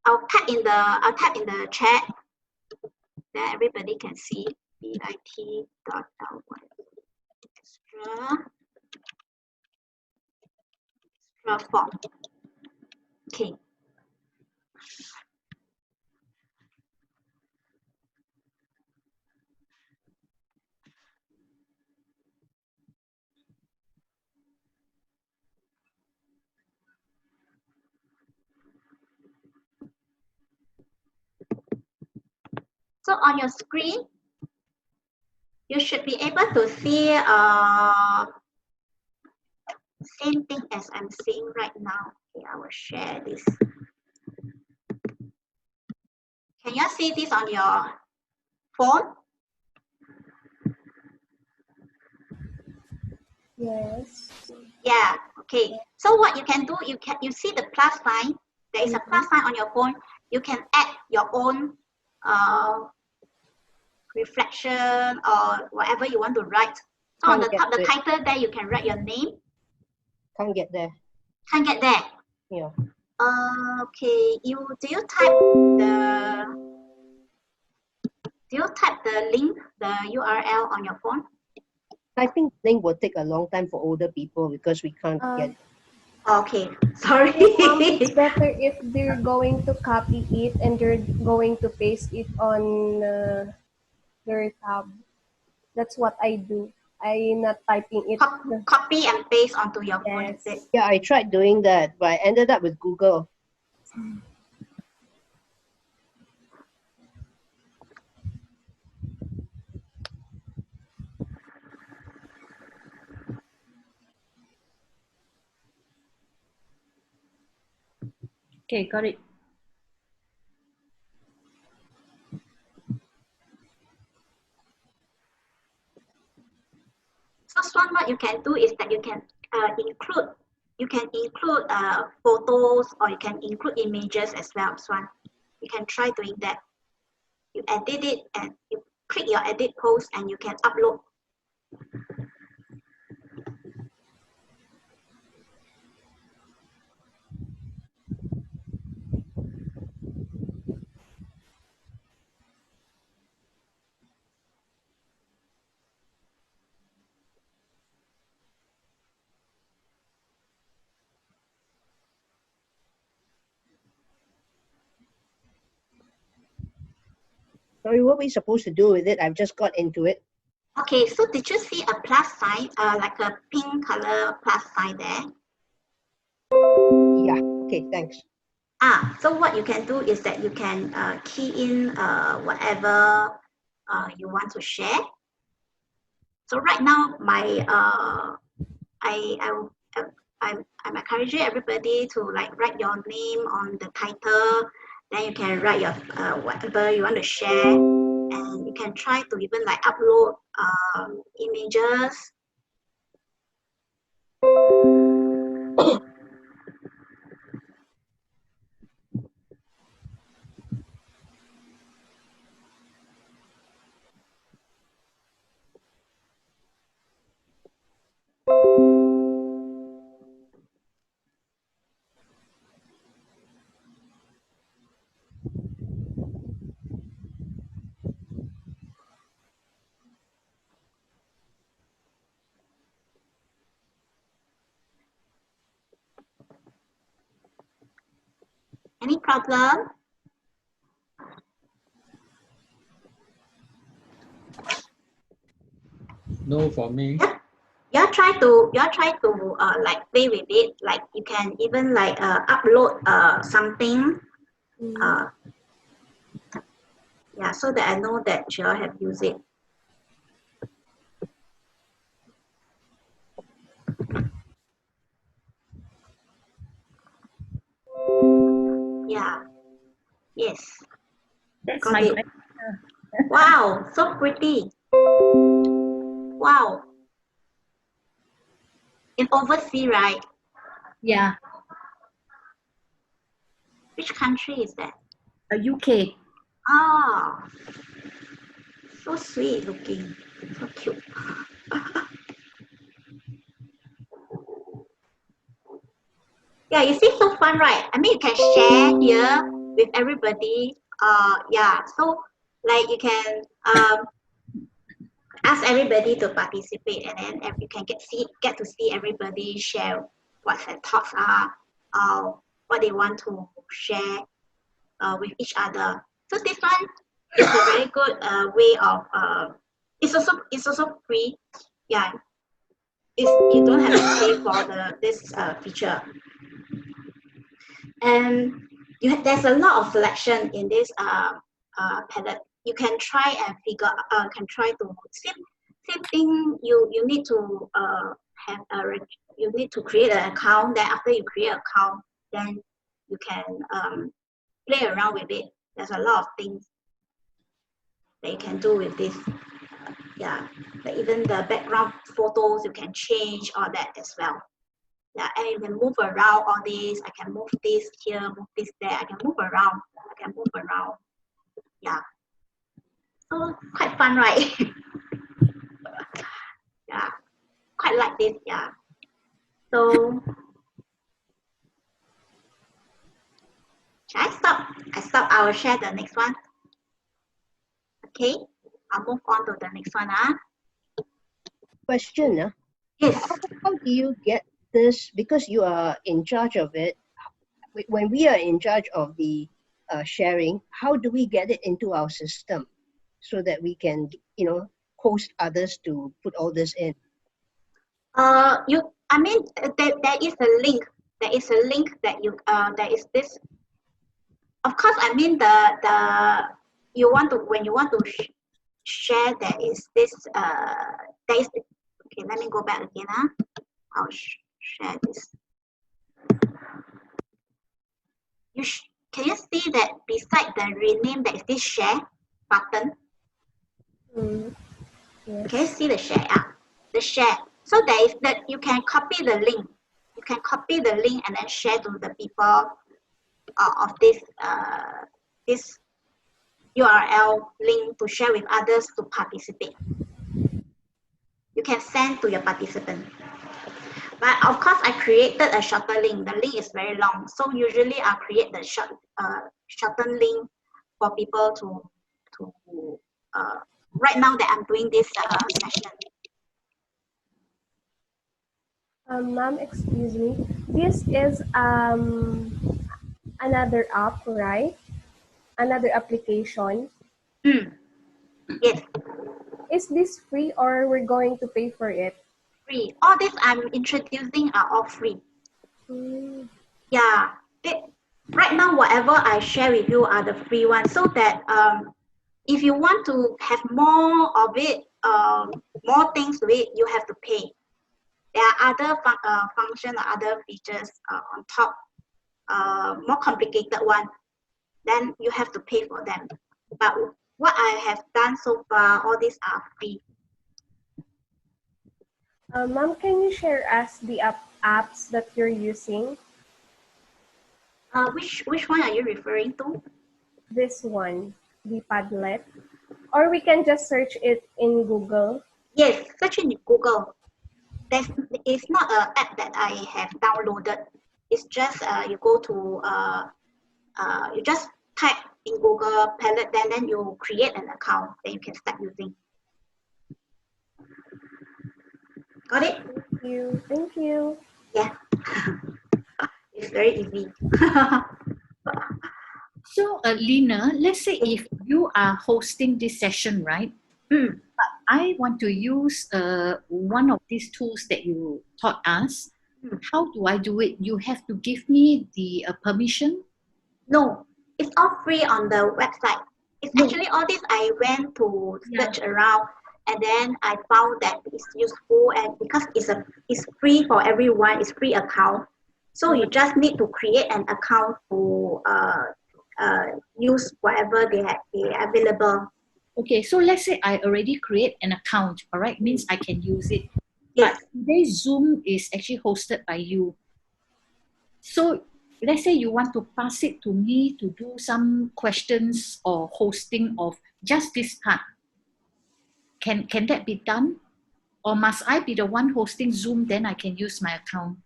I'll type in the chat, then everybody can see bit.ly extra form. Okay. So on your screen, you should be able to see same thing as I'm seeing right now. Okay, I will share this. Can you see this on your phone? Yes. Yeah. Okay. So what you can do, you see the plus sign. There is a plus sign on your phone. You can add your own reflection or whatever you want to write. So on the top, the title there, you can write your name. Can't get there. Can't get there. Yeah. Okay. Do you type the link, the URL on your phone? I think link will take a long time for older people because we can't get it. Okay, sorry. It's better if they're going to copy it and they're going to paste it on their tab. That's what I do. I'm not typing it. Copy and paste onto your phone. Yes. Is it? Yeah, I tried doing that, but I ended up with Google. Okay, got it. So Swan, what you can do is that you can include photos, or you can include images as well, Swan. You can try doing that. You edit it and you click your edit post and you can upload. Sorry, what are we supposed to do with it? I've just got into it. Okay, so did you see a plus sign, like a pink color plus sign there? Yeah, okay, thanks. So what you can do is that you can key in whatever you want to share. So right now, I'm encouraging everybody to like write your name on the title. Then you can write your whatever you want to share, and you can try to even like upload images. Any problem? No, for me. You try to like play with it. Like you can even like upload something. Yeah, so that I know that you all have used it. Yeah. Yes. That's Got my it. question. Wow, so pretty. Wow. In overseas, right? Yeah, Which country is that? UK. Ah, so sweet looking. So cute. Yeah, you see, so fun, right? I mean, you can share here with everybody. Yeah, so like you can ask everybody to participate, and then you can get to see everybody share what their thoughts are, what they want to share with each other. So this one is a very good way of. It's also free. Yeah, you don't have to pay for this feature. And there's a lot of selection in this palette you can try and figure, can try to same thing. You need to have you need to create an account. Then after you create an account, then you can play around with it. There's a lot of things that you can do with this. Yeah, but even the background photos you can change all that as well. Yeah, and you can move around all this. I can move this here, move this there. I can move around. I can move around. Yeah. So quite fun, right? Yeah, quite like this. Yeah. So should I stop? I stop. I will share the next one. Okay. I'll move on to the next one. Question. Yes. How do you get this? Because you are in charge of it. When we are in charge of the sharing, how do we get it into our system so that we can, host others to put all this in? I mean, there is a link. There is a link that you there is this. Of course, I mean you want to, when you want to share, there is this there is, okay, let me go back again. I'll share this. Can you see that beside the rename there is this share button? Yes. Can you see the share? The share. So there is that you can copy the link. You can copy the link and then share to the people of this this URL link to share with others to participate. You can send to your participant. But of course, I created a shorter link. The link is very long, so usually I create the shortened link for people to right now that I'm doing this session. Ma'am, excuse me. This is another app, right? Another application. Yes. Is this free or we're going to pay for it? Free. All this I'm introducing are all free. Yeah. Right now, whatever I share with you are the free ones, so that if you want to have more of it, more things to it, you have to pay. There are other functions or other features on top, more complicated one. Then you have to pay for them. But what I have done so far, all these are free. Ma'am, can you share us the apps that you're using? Which one are you referring to? This one, the Padlet. Or we can just search it in Google. Yes, search in Google. It's not an app that I have downloaded. It's just you go to you just type in Google Padlet, then you create an account, then you can start using. Got it? Thank you. Thank you. Yeah. It's very easy. So, Lena, let's say if you are hosting this session, right? But I want to use one of these tools that you taught us. How do I do it? You have to give me the permission? No, it's all free on the website. It's actually all this I went to search around, and then I found that it's useful, and because it's free for everyone, it's free account. So you just need to create an account to use whatever they are available. Okay, so let's say I already create an account, all right? Means I can use it. Yes. But today Zoom is actually hosted by you. So let's say you want to pass it to me to do some questions or hosting of just this part. Can that be done? Or must I be the one hosting Zoom, then I can use my account?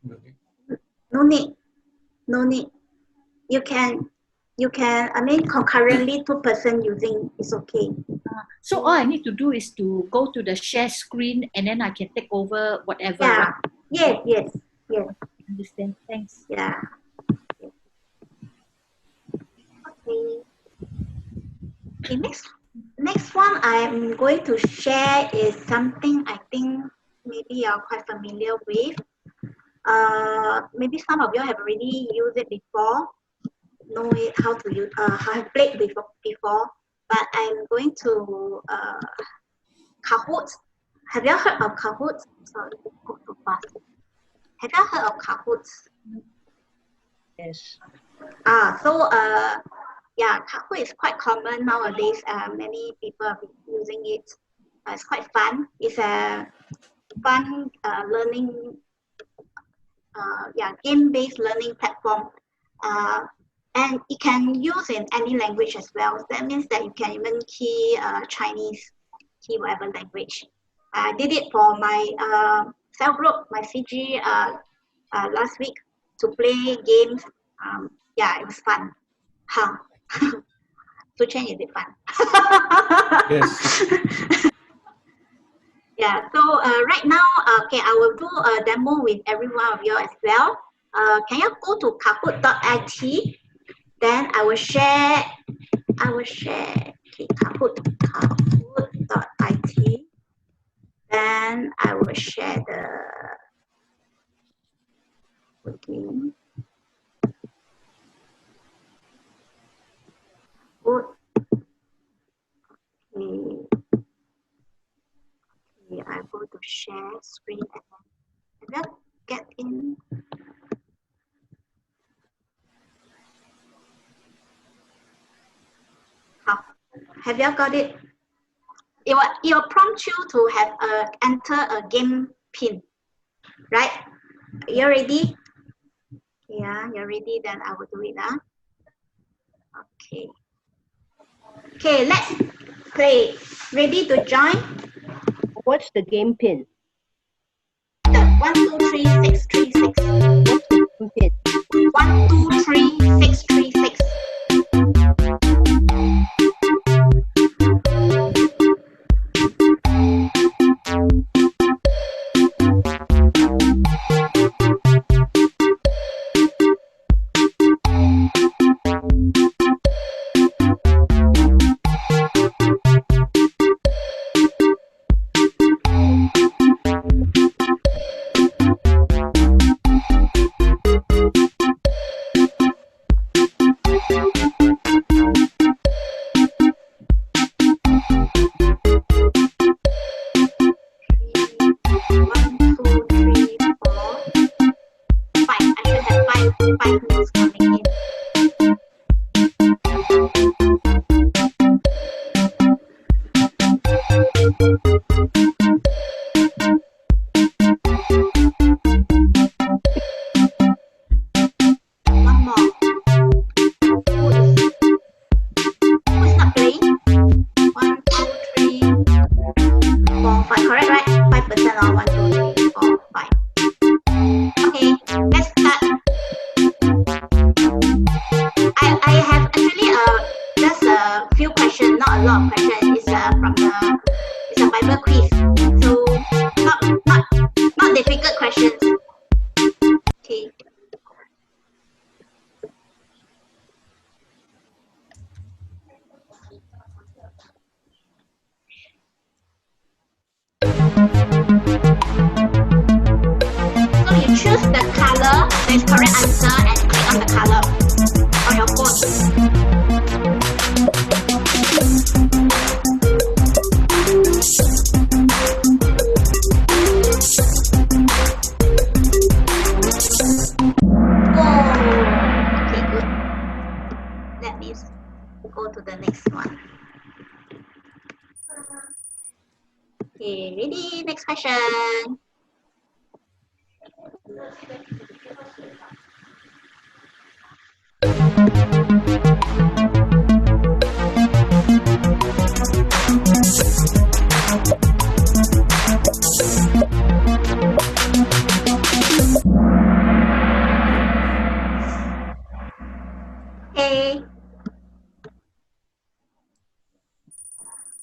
No need. No need. You can, I mean, concurrently 2 person using is okay. So all I need to do is to go to the share screen and then I can take over whatever. Yeah. Right? Yes. I understand. Thanks. Yeah. Okay. Okay, next one I'm going to share is something I think maybe you're quite familiar with. Maybe some of you have already used it before, know it how to use, have played before. but I'm going to Kahoot. Have you heard of Kahoot? Sorry, go too fast. Have you heard of Kahoot? Yes. Yeah, Kahoot is quite common nowadays. Many people are using it. It's quite fun. It's a fun learning, game-based learning platform. And it can use in any language as well. That means that you can even key Chinese, key whatever language. I did it for my cell group, my CG last week to play games. Yeah, it was fun. Huh. To change, is it fun? Yes. Yeah, so right now, okay, I will do a demo with every one of you as well. Can you go to kahoot.it? Then I will share, okay, kahoot.it. Then I will share the game. Good. Okay. Okay, I go to share screen and then get in. Have you got it? It will prompt you to have enter a game pin, right? You ready? Yeah, you're ready. Then I will do it. Okay. Okay, let's play. Ready to join? What's the game pin? The 1, 2, 3, 6, 3, 6. What's the game pin? 1, 2, 3, 6, 3, 6.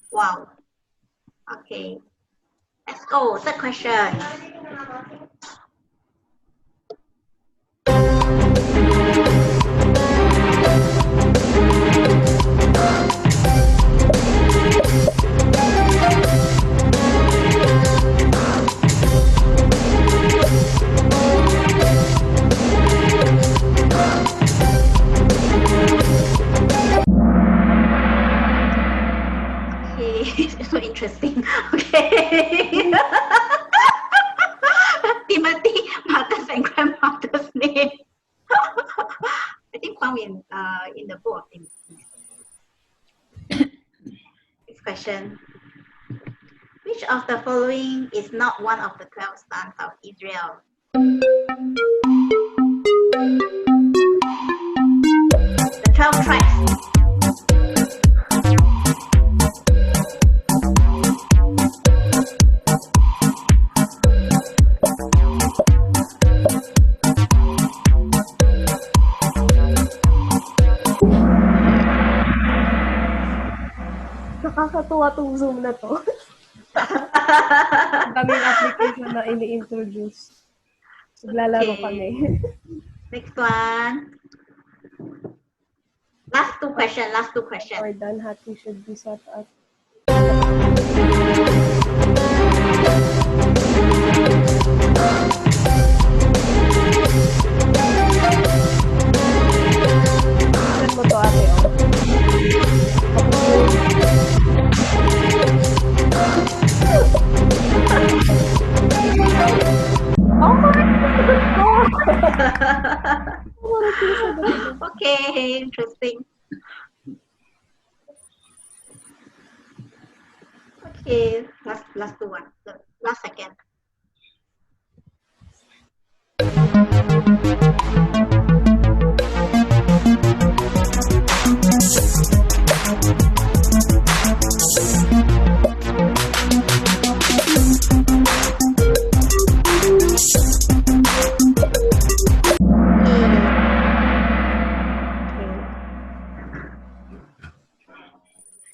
Wow. Okay. Let's go. Third question. Timothy, mother's and grandmother's name. I think found in the book of Timothy. Next question. Which of the following is not one of the 12 sons of Israel? The 12 tribes. Nakakatuwa tong Zoom na to. Ang daming application na ini-introduce. Naglalaro kami. Next one. Last two questions. Or done, Hati should be set up. Saan mo to, ate? Oh my God! Okay, interesting. Okay, last two one. The last second.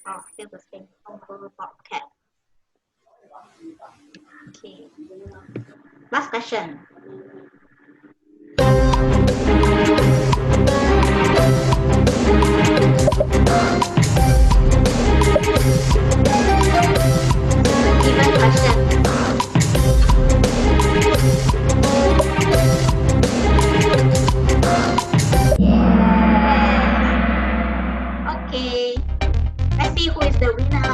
Oh, still the same. Bobcat. Okay. Last question. Even question. Yes. Okay. Let's see who is the winner.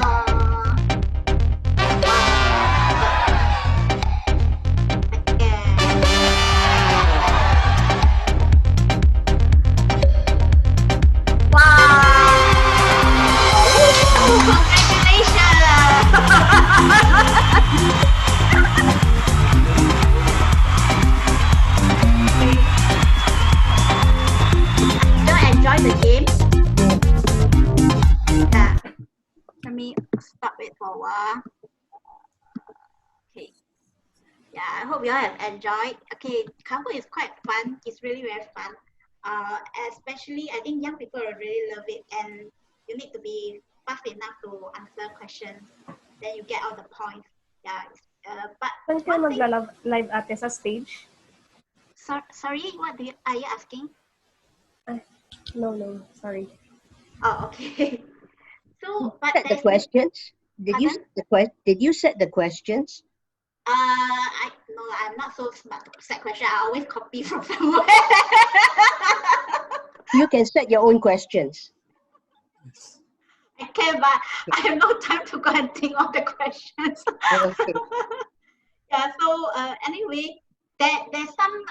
The game. Yeah. Let me stop it for a while. Okay. Yeah, I hope you all have enjoyed. Okay, Kahoot is quite fun. It's really very fun. Especially, I think young people really love it, and you need to be fast enough to answer questions. Then you get all the points. Yeah. But saan kayo mag-live ate sa stage? Sorry, what are you asking? No, sorry. Oh, okay. So, but Set the questions. Did you set the questions? No, I'm not so smart to set questions. I always copy from somewhere. You can set your own questions. I can, but I have no time to go and think of the questions. Okay. Yeah. So anyway, there's some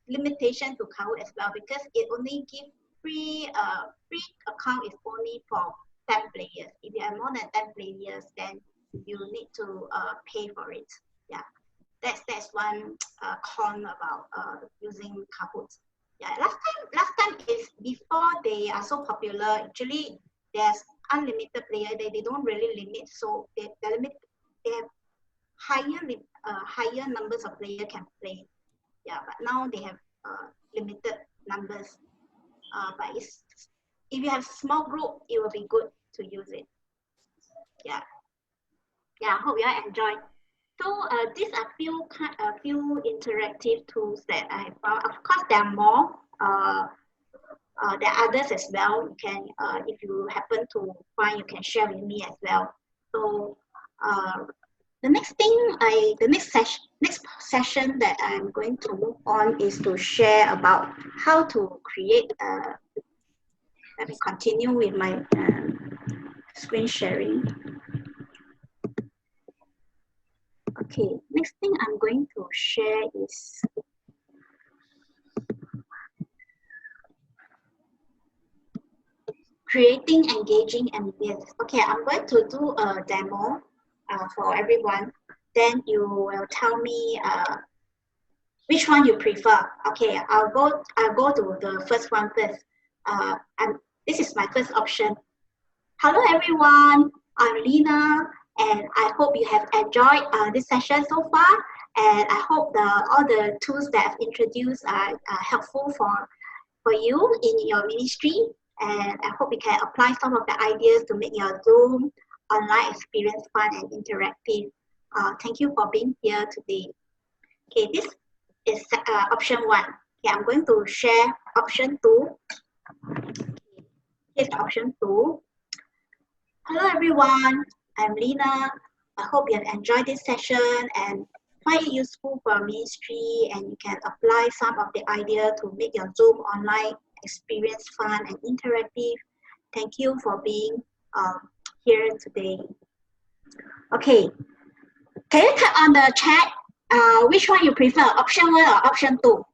limitation to Kahoot as well, because it only gives free account is only for 10 players. If you have more than 10 players, then you need to pay for it. Yeah, that's one con about using Kahoot. Yeah, last time is before they are so popular. Actually, there's unlimited player. They don't really limit, so they have higher numbers of players can play. Yeah, but now they have limited numbers. But if you have small group, it will be good to use it. Yeah. I hope you all enjoy. So these are few interactive tools that I have found. Of course, there are more. There are others as well. You can, if you happen to find, you can share with me as well. So the next session that I'm going to move on is to share about how to create. Let me continue with my screen sharing. Okay, next thing I'm going to share is creating engaging ambience. Okay, I'm going to do a demo for everyone. Then you will tell me which one you prefer. Okay, I'll go to the first one first. This is my first option. Hello everyone, I'm Lena, and I hope you have enjoyed this session so far. And I hope all the tools that I've introduced are helpful for you in your ministry. And I hope you can apply some of the ideas to make your Zoom online experience fun and interactive. Thank you for being here today. Okay, this is option 1. Okay, I'm going to share option 2. Here's option 2. Hello everyone, I'm Lena. I hope you have enjoyed this session and find it useful for ministry, and you can apply some of the idea to make your Zoom online experience fun and interactive. Thank you for being here today. Okay, can you type on the chat which one you prefer, option 1 or option 2?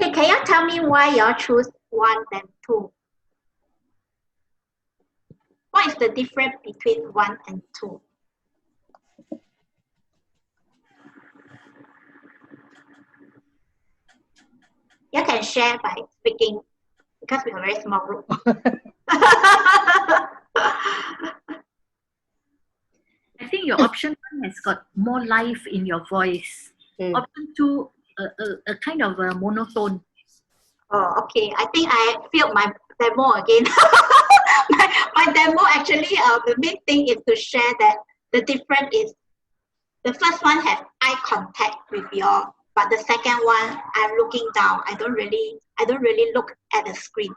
Okay, can you tell me why you choose 1 and 2? What is the difference between 1 and 2? You can share by speaking because we are a very small group. I think your option 1 has got more life in your voice. Option 2, a kind of a monotone. Oh, okay. I think I failed my demo again. my demo actually, the main thing is to share that the difference is the first one has eye contact with your, but the second one I'm looking down. I don't really look at the screen.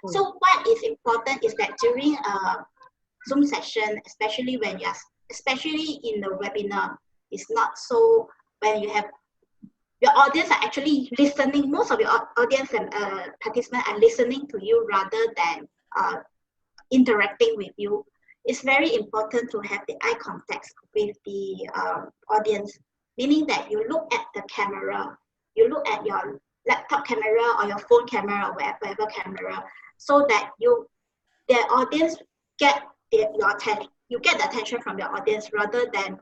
So what is important is that during a Zoom session, especially when especially in the webinar, it's not so when you have your audience are actually listening. Most of your audience and participants are listening to you rather than interacting with you. It's very important to have the eye contact with the audience, meaning that you look at the camera, you look at your laptop camera or your phone camera or whatever camera, so that the audience get your attention. You get the attention from your audience rather than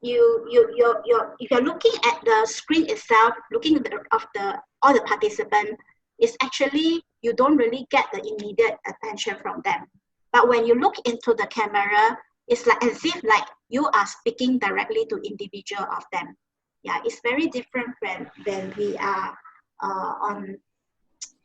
if you're looking at the screen itself, looking at all the participants, it's actually you don't really get the immediate attention from them. But when you look into the camera, it's like as if like you are speaking directly to individual of them. Yeah, it's very different when we are on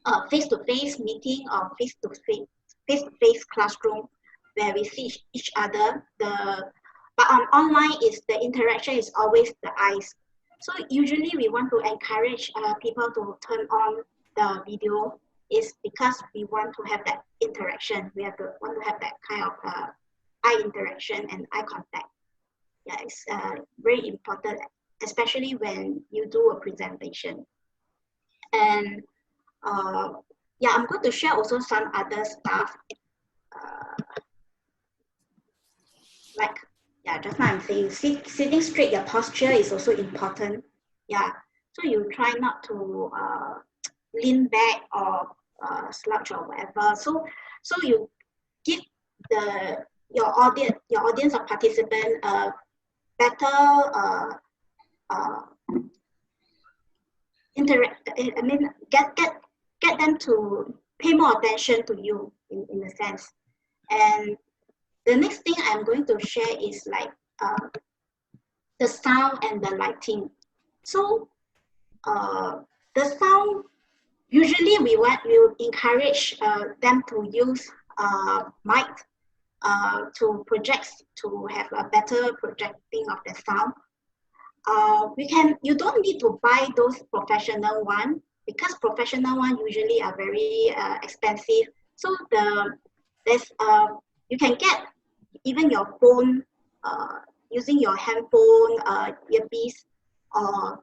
a face-to-face meeting or face-to-face classroom where we see each other. But on online, the interaction is always the eyes. So usually we want to encourage people to turn on the video is because we want to have that interaction. We want to have that kind of eye interaction and eye contact. Yeah, it's very important, especially when you do a presentation. And yeah, I'm going to share also some other stuff. Like, yeah, just now I'm saying sitting straight, your posture is also important. Yeah, so you try not to lean back or slouch or whatever. So you give your audience or participant a better interact. I mean, get them to pay more attention to you in a sense. And the next thing I'm going to share is like the sound and the lighting. So the sound, usually we encourage them to use mic to project, to have a better projecting of the sound. You don't need to buy those professional one because professional one usually are very expensive. So you can get even your phone, using your handphone, earpiece, or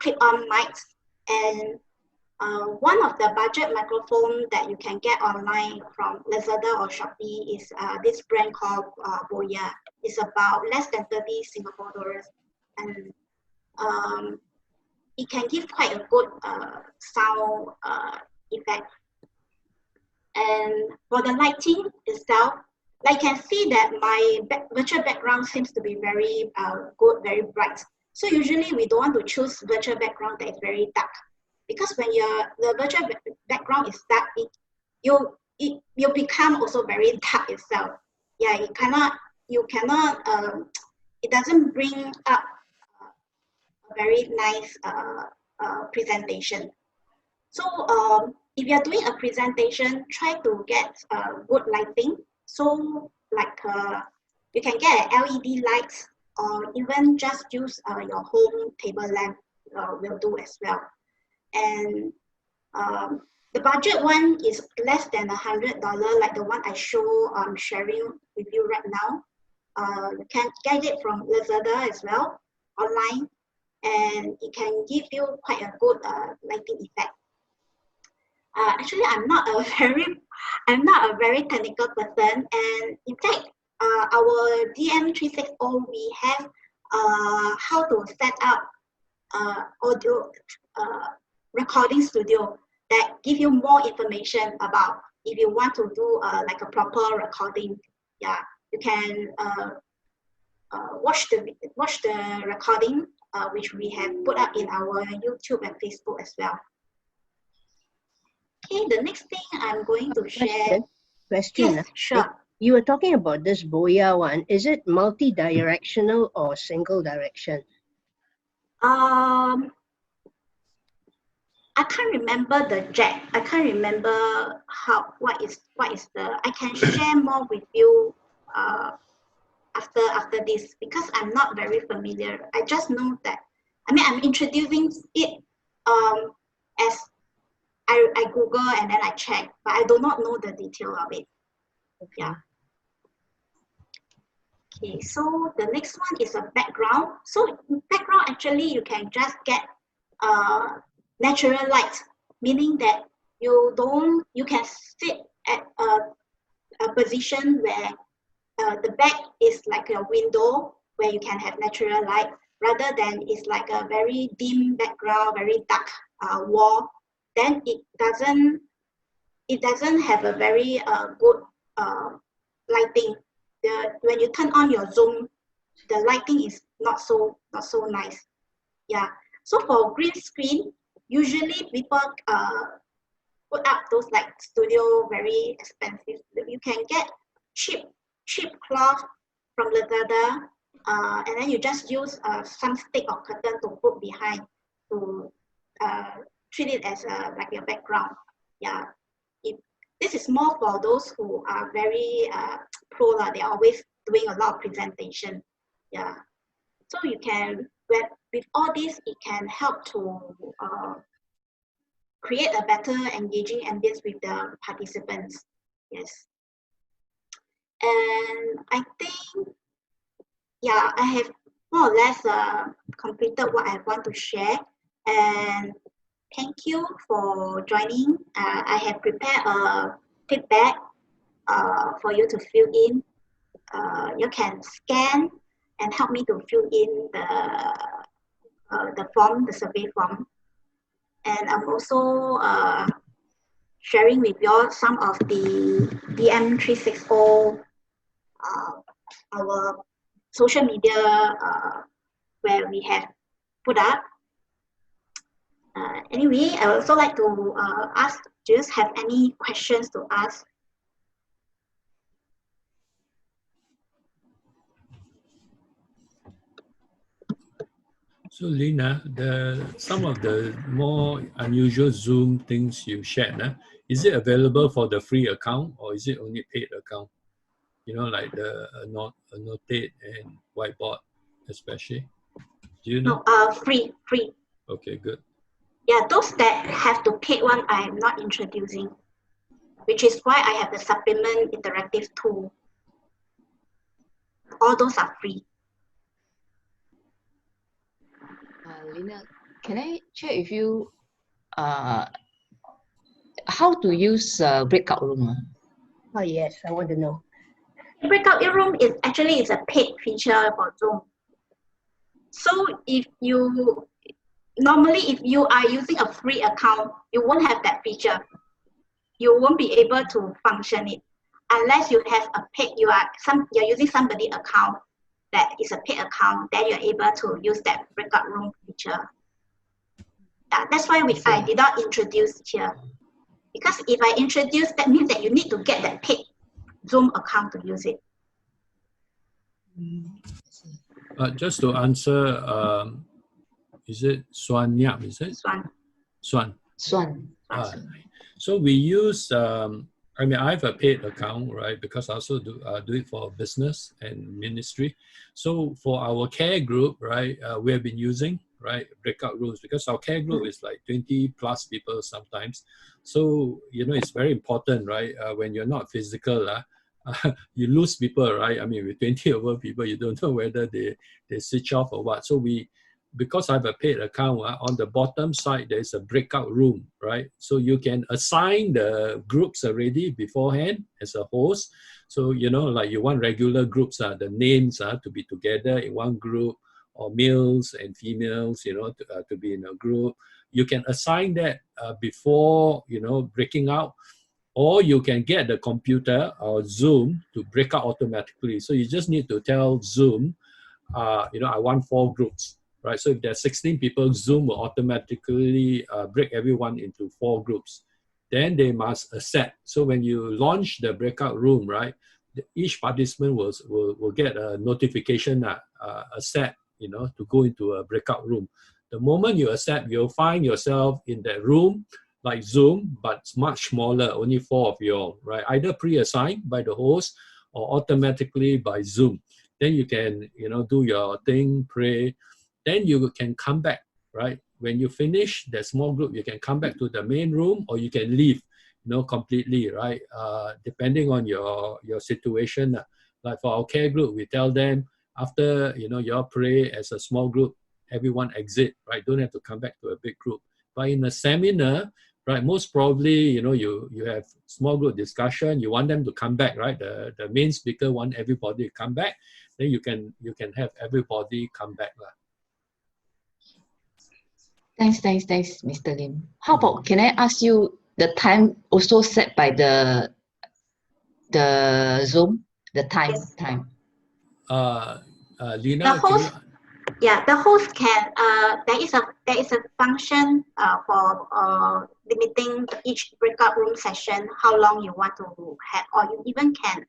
clip-on mics. And one of the budget microphone that you can get online from Lazada or Shopee is this brand called Boya. It's about less than 30 Singapore dollars. And it can give quite a good sound effect. And for the lighting itself, like you can see that my virtual background seems to be very good, very bright. So usually we don't want to choose virtual background that is very dark, because when the virtual background is dark, you become also very dark itself. Yeah, it doesn't bring up a very nice presentation. So if you're doing a presentation, try to get good lighting. So like you can get LED lights, or even just use your home table lamp will do as well. And the budget one is less than $100, like the one I I'm sharing with you right now. You can get it from Lazada as well, online, and it can give you quite a good lighting effect. Actually, I'm not a very technical person, and in fact, our DM360 we have how to set up audio recording studio that give you more information about if you want to do like a proper recording. Yeah, you can watch the recording which we have put up in our YouTube and Facebook as well. Okay, the next thing I'm going to share. Question. Yes, sure. You were talking about this Boya one. Is it multi-directional or single direction? I can't remember the jack. I can't remember what is the. I can share more with you after this, because I'm not very familiar. I just know that. I mean, I'm introducing it as I Google and then I check, but I do not know the detail of it. Okay. Yeah. Okay, so the next one is a background. So background, actually, you can just get natural light, meaning that you can sit at a position where the back is like a window where you can have natural light, rather than it's like a very dim background, very dark wall. Then it doesn't have a very good lighting. When you turn on your Zoom, the lighting is not so nice. Yeah. So for green screen, usually people put up those like studio very expensive. You can get cheap cloth from Lazada, and then you just use some stick or curtain to put behind to treat it as like your background. Yeah. This is more for those who are very pro. They're always doing a lot of presentation. Yeah. So you can, with all this, it can help to create a better engaging ambience with the participants. Yes. And I think, yeah, I have more or less completed what I want to share. And thank you for joining. I have prepared a feedback for you to fill in. You can scan and help me to fill in the form, the survey form. And I'm also sharing with you all some of the DM360 our social media where we have put up. Anyway, I would also like to ask, do you have any questions to ask? So Lena, some of the more unusual Zoom things you shared, is it available for the free account or is it only paid account? You know, like the annotate and whiteboard especially. Do you know? No, free. Okay, good. Yeah, those that have to pay one, I am not introducing, which is why I have the supplement interactive tool. All those are free. Lena, can I check with you how to use breakout room? Oh yes, I want to know. Breakout room is actually a paid feature for Zoom. So if you are using a free account, you won't have that feature. You won't be able to function it unless you have a paid. You're using somebody's account that is a paid account. Then you're able to use that breakout room feature. That's why I did not introduce here. Because if I introduce, that means that you need to get that paid Zoom account to use it. Just to answer, is it Swan Yap? Is it? Swan. So we use, I mean, I have a paid account, right? Because I also do it for business and ministry. So for our care group, right, we have been using, right, breakout rooms because our care group is like 20 plus people sometimes. So, you know, it's very important, right? When you're not physical, you lose people, right? I mean, with 20 over people, you don't know whether they switch off or what. So because I have a paid account, on the bottom side, there's a breakout room, right? So you can assign the groups already beforehand as a host. So, you know, like you want regular groups, the names to be together in one group, or males and females, you know, to be in a group. You can assign that before, you know, breaking out. Or you can get the computer or Zoom to break out automatically. So you just need to tell Zoom, you know, I want 4 groups, right? So if there's 16 people, Zoom will automatically break everyone into 4 groups. Then they must accept. So when you launch the breakout room, right, each participant will get a notification, accept, you know, to go into a breakout room. The moment you accept, you'll find yourself in that room, like Zoom, but it's much smaller, only 4 of you all, right? Either pre-assigned by the host or automatically by Zoom. Then you can, you know, do your thing, pray. Then you can come back, right? When you finish that small group, you can come back to the main room or you can leave, you know, completely, right? Depending on your situation. Like for our care group, we tell them after, you know, you all pray as a small group, everyone exit, right? Don't have to come back to a big group. But in a seminar, right, most probably, you know, you have small group discussion, you want them to come back, right? The main speaker want everybody to come back, then you can have everybody come back. Thanks, Mr. Lim. How about, can I ask you the time also set by the Zoom, the time? Yes. Lena, The host, the host can, there is a function for limiting each breakout room session, how long you want to have, or you even can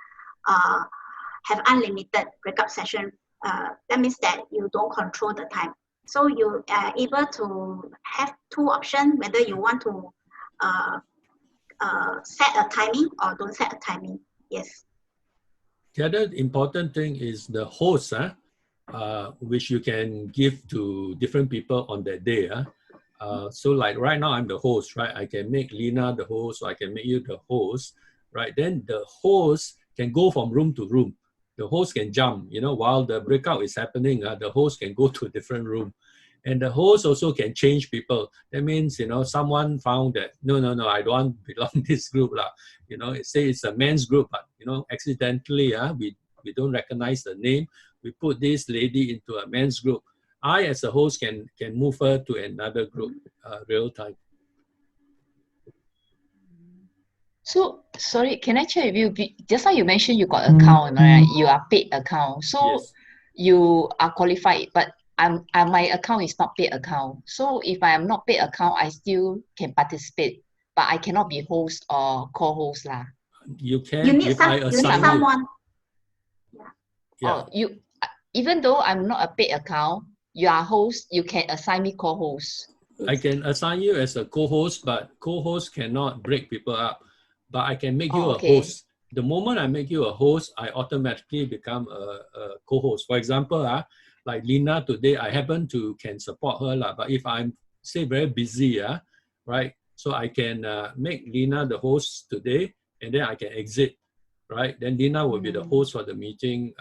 have unlimited breakout session. That means that you don't control the time. So you are able to have 2 options, whether you want to set a timing or don't set a timing. Yes. The other important thing is the host, which you can give to different people on that day. So like right now I'm the host, right? I can make Lena the host, or I can make you the host, right? Then the host can go from room to room. The host can jump, you know, while the breakout is happening, the host can go to a different room. And the host also can change people. That means, you know, someone found that, no, I don't want to belong to this group. You know, it says it's a men's group, but, you know, accidentally, we don't recognize the name. We put this lady into a men's group. I, as a host, can move her to another group real time. So, sorry, can I check with you? Just now you mentioned you got account, right? You are paid account. So Yes. You are qualified, but my account is not paid account. So if I am not paid account, I still can participate, but I cannot be host or co-host lah. You can. You need if I assign someone. Yeah. Oh, even though I'm not a paid account, you are host, you can assign me co-host. I can assign you as a co-host, but co-host cannot break people up. But I can make you a host. The moment I make you a host, I automatically become a co-host. For example, like Lena today, I happen to can support her, but if I'm, say, very busy, right? So I can make Lena the host today, and then I can exit. right? Then Lena will be the host for the meeting,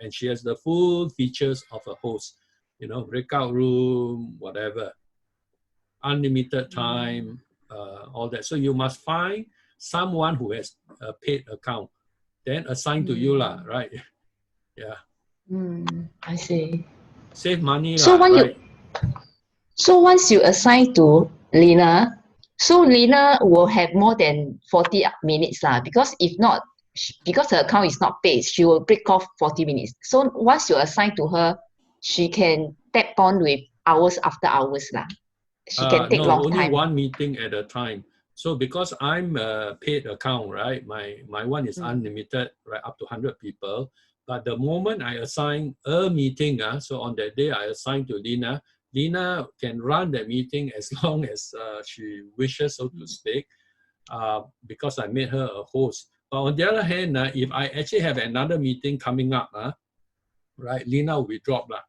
and she has the full features of a host, you know, breakout room, whatever, unlimited time, all that. So you must find someone who has a paid account, then assign to you lah, right? Yeah. I see. Save money So lah, when right? once you assign to Lena, so Lena will have more than 40 minutes lah, because if not, because her account is not paid, she will break off 40 minutes. So once you assign to her, she can tap on with hours after hours lah. She can take No, long only time. one meeting at a time. So because I'm a paid account, right? My one is unlimited, right? Up to 100 people. But the moment I assign a meeting, so on that day I assign to Lena, Lena can run that meeting as long as she wishes, so to speak, because I made her a host. But on the other hand, if I actually have another meeting coming up, right, Lena will be dropped lah.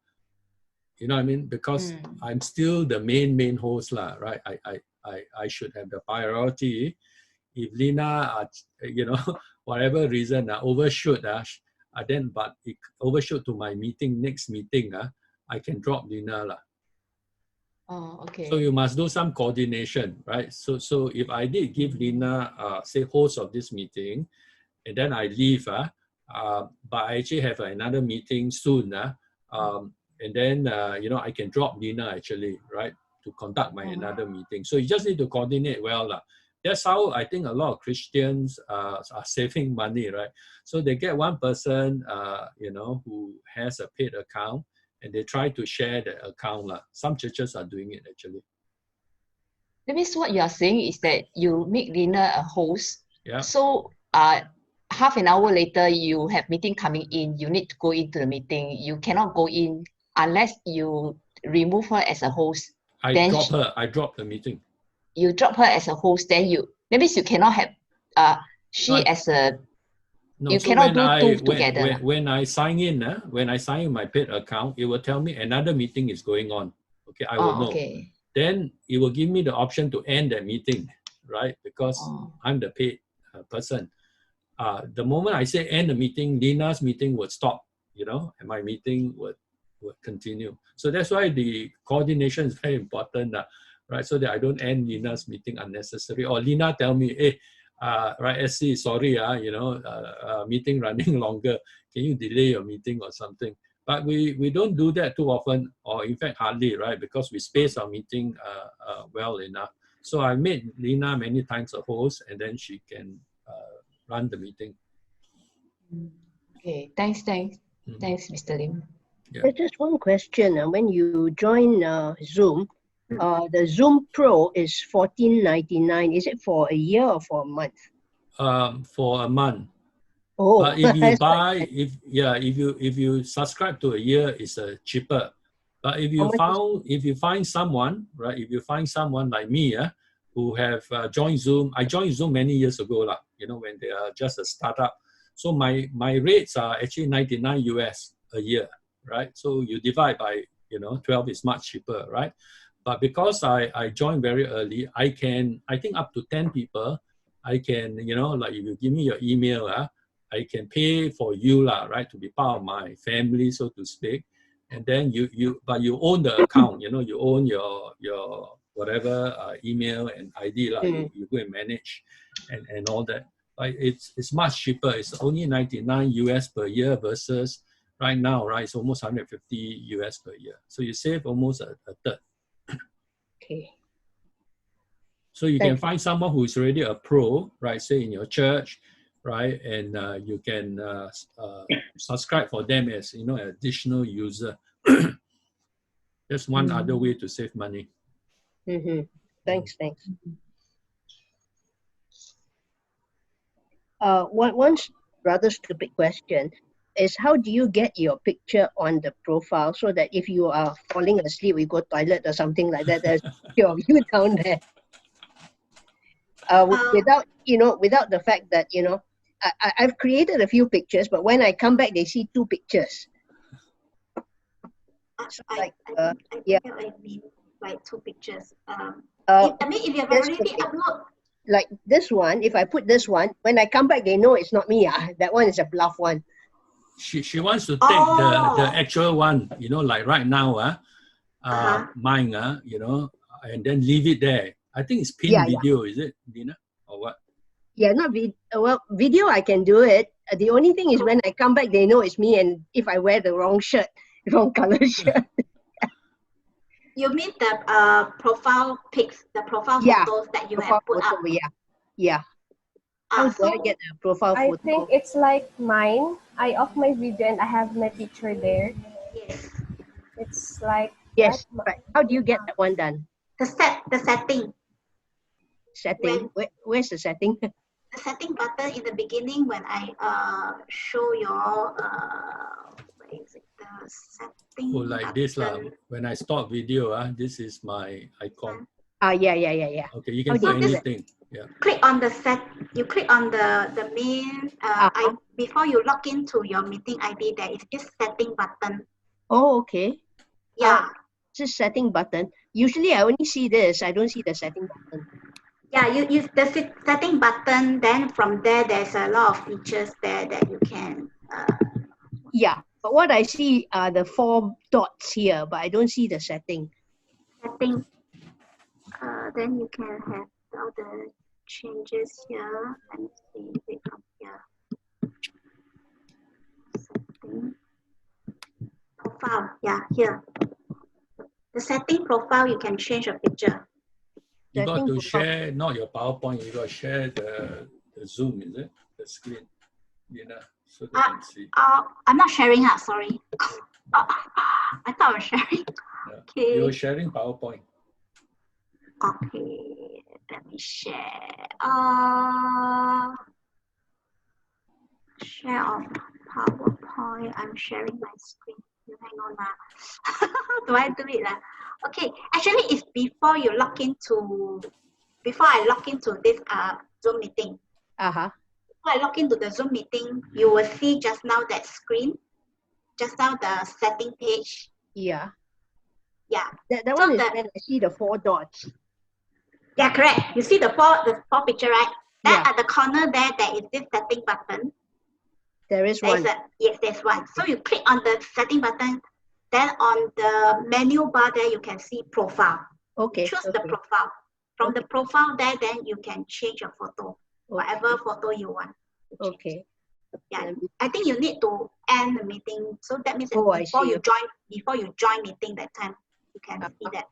You know what I mean? Because I'm still the main host lah, right? I should have the priority. If Lena, you know, whatever reason, overshoot, then but it overshoot to my meeting, next meeting, I can drop Lena lah. Oh, okay. So you must do some coordination, right? So if I did give Lena, say, host of this meeting, and then I leave, but I actually have another meeting soon, and then, you know, I can drop Lena actually, right, to conduct my another meeting. So you just need to coordinate well. That's how I think a lot of Christians are saving money, right? So they get one person, you know, who has a paid account, and they try to share the account. Some churches are doing it actually. That means what you are saying is that you make Lena a host. Yeah. So half an hour later, you have meeting coming in, you need to go into the meeting. You cannot go in unless you remove her as a host. I then drop her. I drop the meeting. You drop her as a host, then that means you cannot have she as a. No, you so cannot do two together. When I sign in, when I sign in my paid account, it will tell me another meeting is going on. Okay, I will know. Okay. Then it will give me the option to end that meeting, right? Because I'm the paid person. The moment I say end the meeting, Lena's meeting would stop, you know, and my meeting would continue. So that's why the coordination is very important, right? So that I don't end Lena's meeting unnecessary. Or Lena tell me, hey, right, SC, sorry, you know, meeting running longer. Can you delay your meeting or something? But we don't do that too often, or in fact hardly, right? Because we space our meeting well enough. So I made Lena many times a host, and then she can run the meeting. Okay, thanks, Mr. Lim. Yeah. There's just one question. When you join Zoom, the Zoom Pro is $14.99. Is it for a year or for a month? For a month. Oh, But if you buy, if you subscribe to a year, it's cheaper. But if you find someone, right? If you find someone like me, who have joined Zoom, I joined Zoom many years ago, you know, when they are just a startup. So my rates are actually $99 US a year, right? So you divide by, you know, 12 is much cheaper, right? But because I joined very early, I think up to 10 people, I can, you know, like if you give me your email, I can pay for you, right, to be part of my family, so to speak. And then you own the account, you know, you own your whatever email and ID, you go and manage and all that. Like it's much cheaper. It's only $99 US per year versus right now, right, it's almost $150 US per year. So you save almost a third. okay. So you can find someone who is already a pro, right, say in your church, right, and you can subscribe for them as, you know, an additional user. That's one other way to save money. Thanks. One rather stupid question is, how do you get your picture on the profile so that if you are falling asleep, you go toilet or something like that, there's your you down there? Without the fact that, you know, I've created a few pictures, but when I come back, they see two pictures. So I mean, like two pictures. I mean, if you have already uploaded like this one, if I put this one, when I come back, they know it's not me. That one is a bluff one. She wants to take the actual one, you know, like right now, mine, you know, and then leave it there. I think it's pinned video, is it, Lena, or what? Yeah, not video. Well, video I can do it. The only thing is when I come back, they know it's me, and if I wear the wrong shirt, wrong color shirt. You mean the profile pics, the profile photos that you have put up? Yeah. How do I get a profile photo? I think it's like mine. I off my video and I have my picture there. Yes. It's like right. How do you get that one done? The setting. Setting. Where's the setting? The setting button in the beginning when I show your where is it? The setting. Oh, like this lah. When I stop video, this is my icon. Yeah. Okay, you can do anything. Yeah. Click on the you click on the main before you log into your meeting ID, there is this setting button. Oh, okay. Yeah. This setting button. Usually I only see this. I don't see the setting button. Yeah, you use the setting button, then from there there's a lot of features there that you can yeah, but what I see are the 4 dots here, but I don't see the setting. Setting. Then you can have all the changes here. Let me see it from here. Setting. Profile. Yeah, here. The setting profile, you can change a picture. You got to share, not your PowerPoint, you got to share the Zoom, is it? The screen, you know, so they can see. I'm not sharing, sorry. I thought I was sharing. Yeah. Okay. You were sharing PowerPoint. Okay, let me share. Share on PowerPoint. I'm sharing my screen. You hang on now. Do I do it? Okay, actually it's before you log into, before I log into this Zoom meeting. Before I log into the Zoom meeting, you will see just now that screen, just now the setting page. Yeah. That so one is when I see the 4 dots. Yeah, correct. You see the four picture, right? Then at the corner there is this setting button. There is one. Yes, there's one. So you click on the setting button. Then on the menu bar there, you can see profile. Okay. Choose the profile. From the profile there, then you can change your photo. Whatever photo you want. Okay. Yeah, I think you need to end the meeting. So that means before you join meeting that time, you can see that.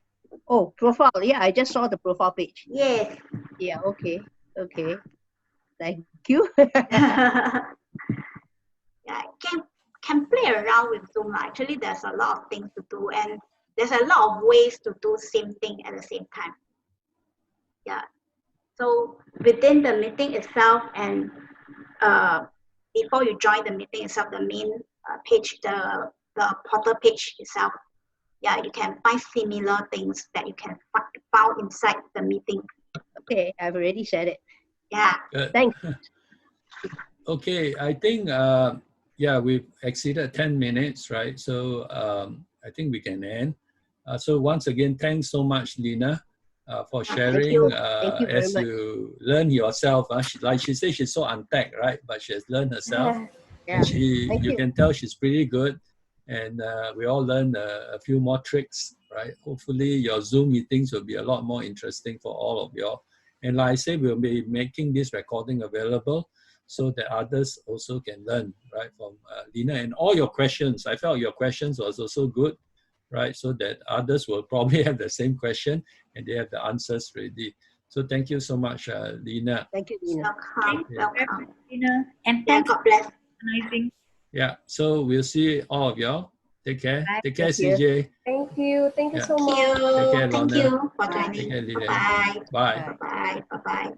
Oh, profile. Yeah, I just saw the profile page. Yes. Yeah, okay. Thank you. Yeah, can play around with Zoom. Actually, there's a lot of things to do, and there's a lot of ways to do same thing at the same time. Yeah. So within the meeting itself, and before you join the meeting itself, the main page, the portal page itself, yeah, you can find similar things that you can found inside the meeting. Okay, I've already said it. Yeah. Thanks. Okay, I think we've exceeded 10 minutes, right? So I think we can end. So once again, thanks so much, Lena, for sharing. Thank you very as much. you learn yourself, like she said, she's so untagged, right? But she has learned herself. Yeah. And you can tell she's pretty good. And we all learn a few more tricks, right? Hopefully your Zoom meetings will be a lot more interesting for all of you all. And like I said, we'll be making this recording available so that others also can learn, right, from Lena. And all your questions, I felt your questions was also good, right, so that others will probably have the same question and they have the answers ready. So thank you so much, Lena. Thank you, Lena. Welcome. Lena. And Yeah, God bless. organizing. Yeah, so we'll see all of y'all. Take care. Bye. Take care, Thank CJ. Thank you. Thank you Yeah. so Thank much. you. Take care, Thank Lorna. you for Bye. joining. Take care, Lilian. Bye. Bye. Bye. Bye. Bye.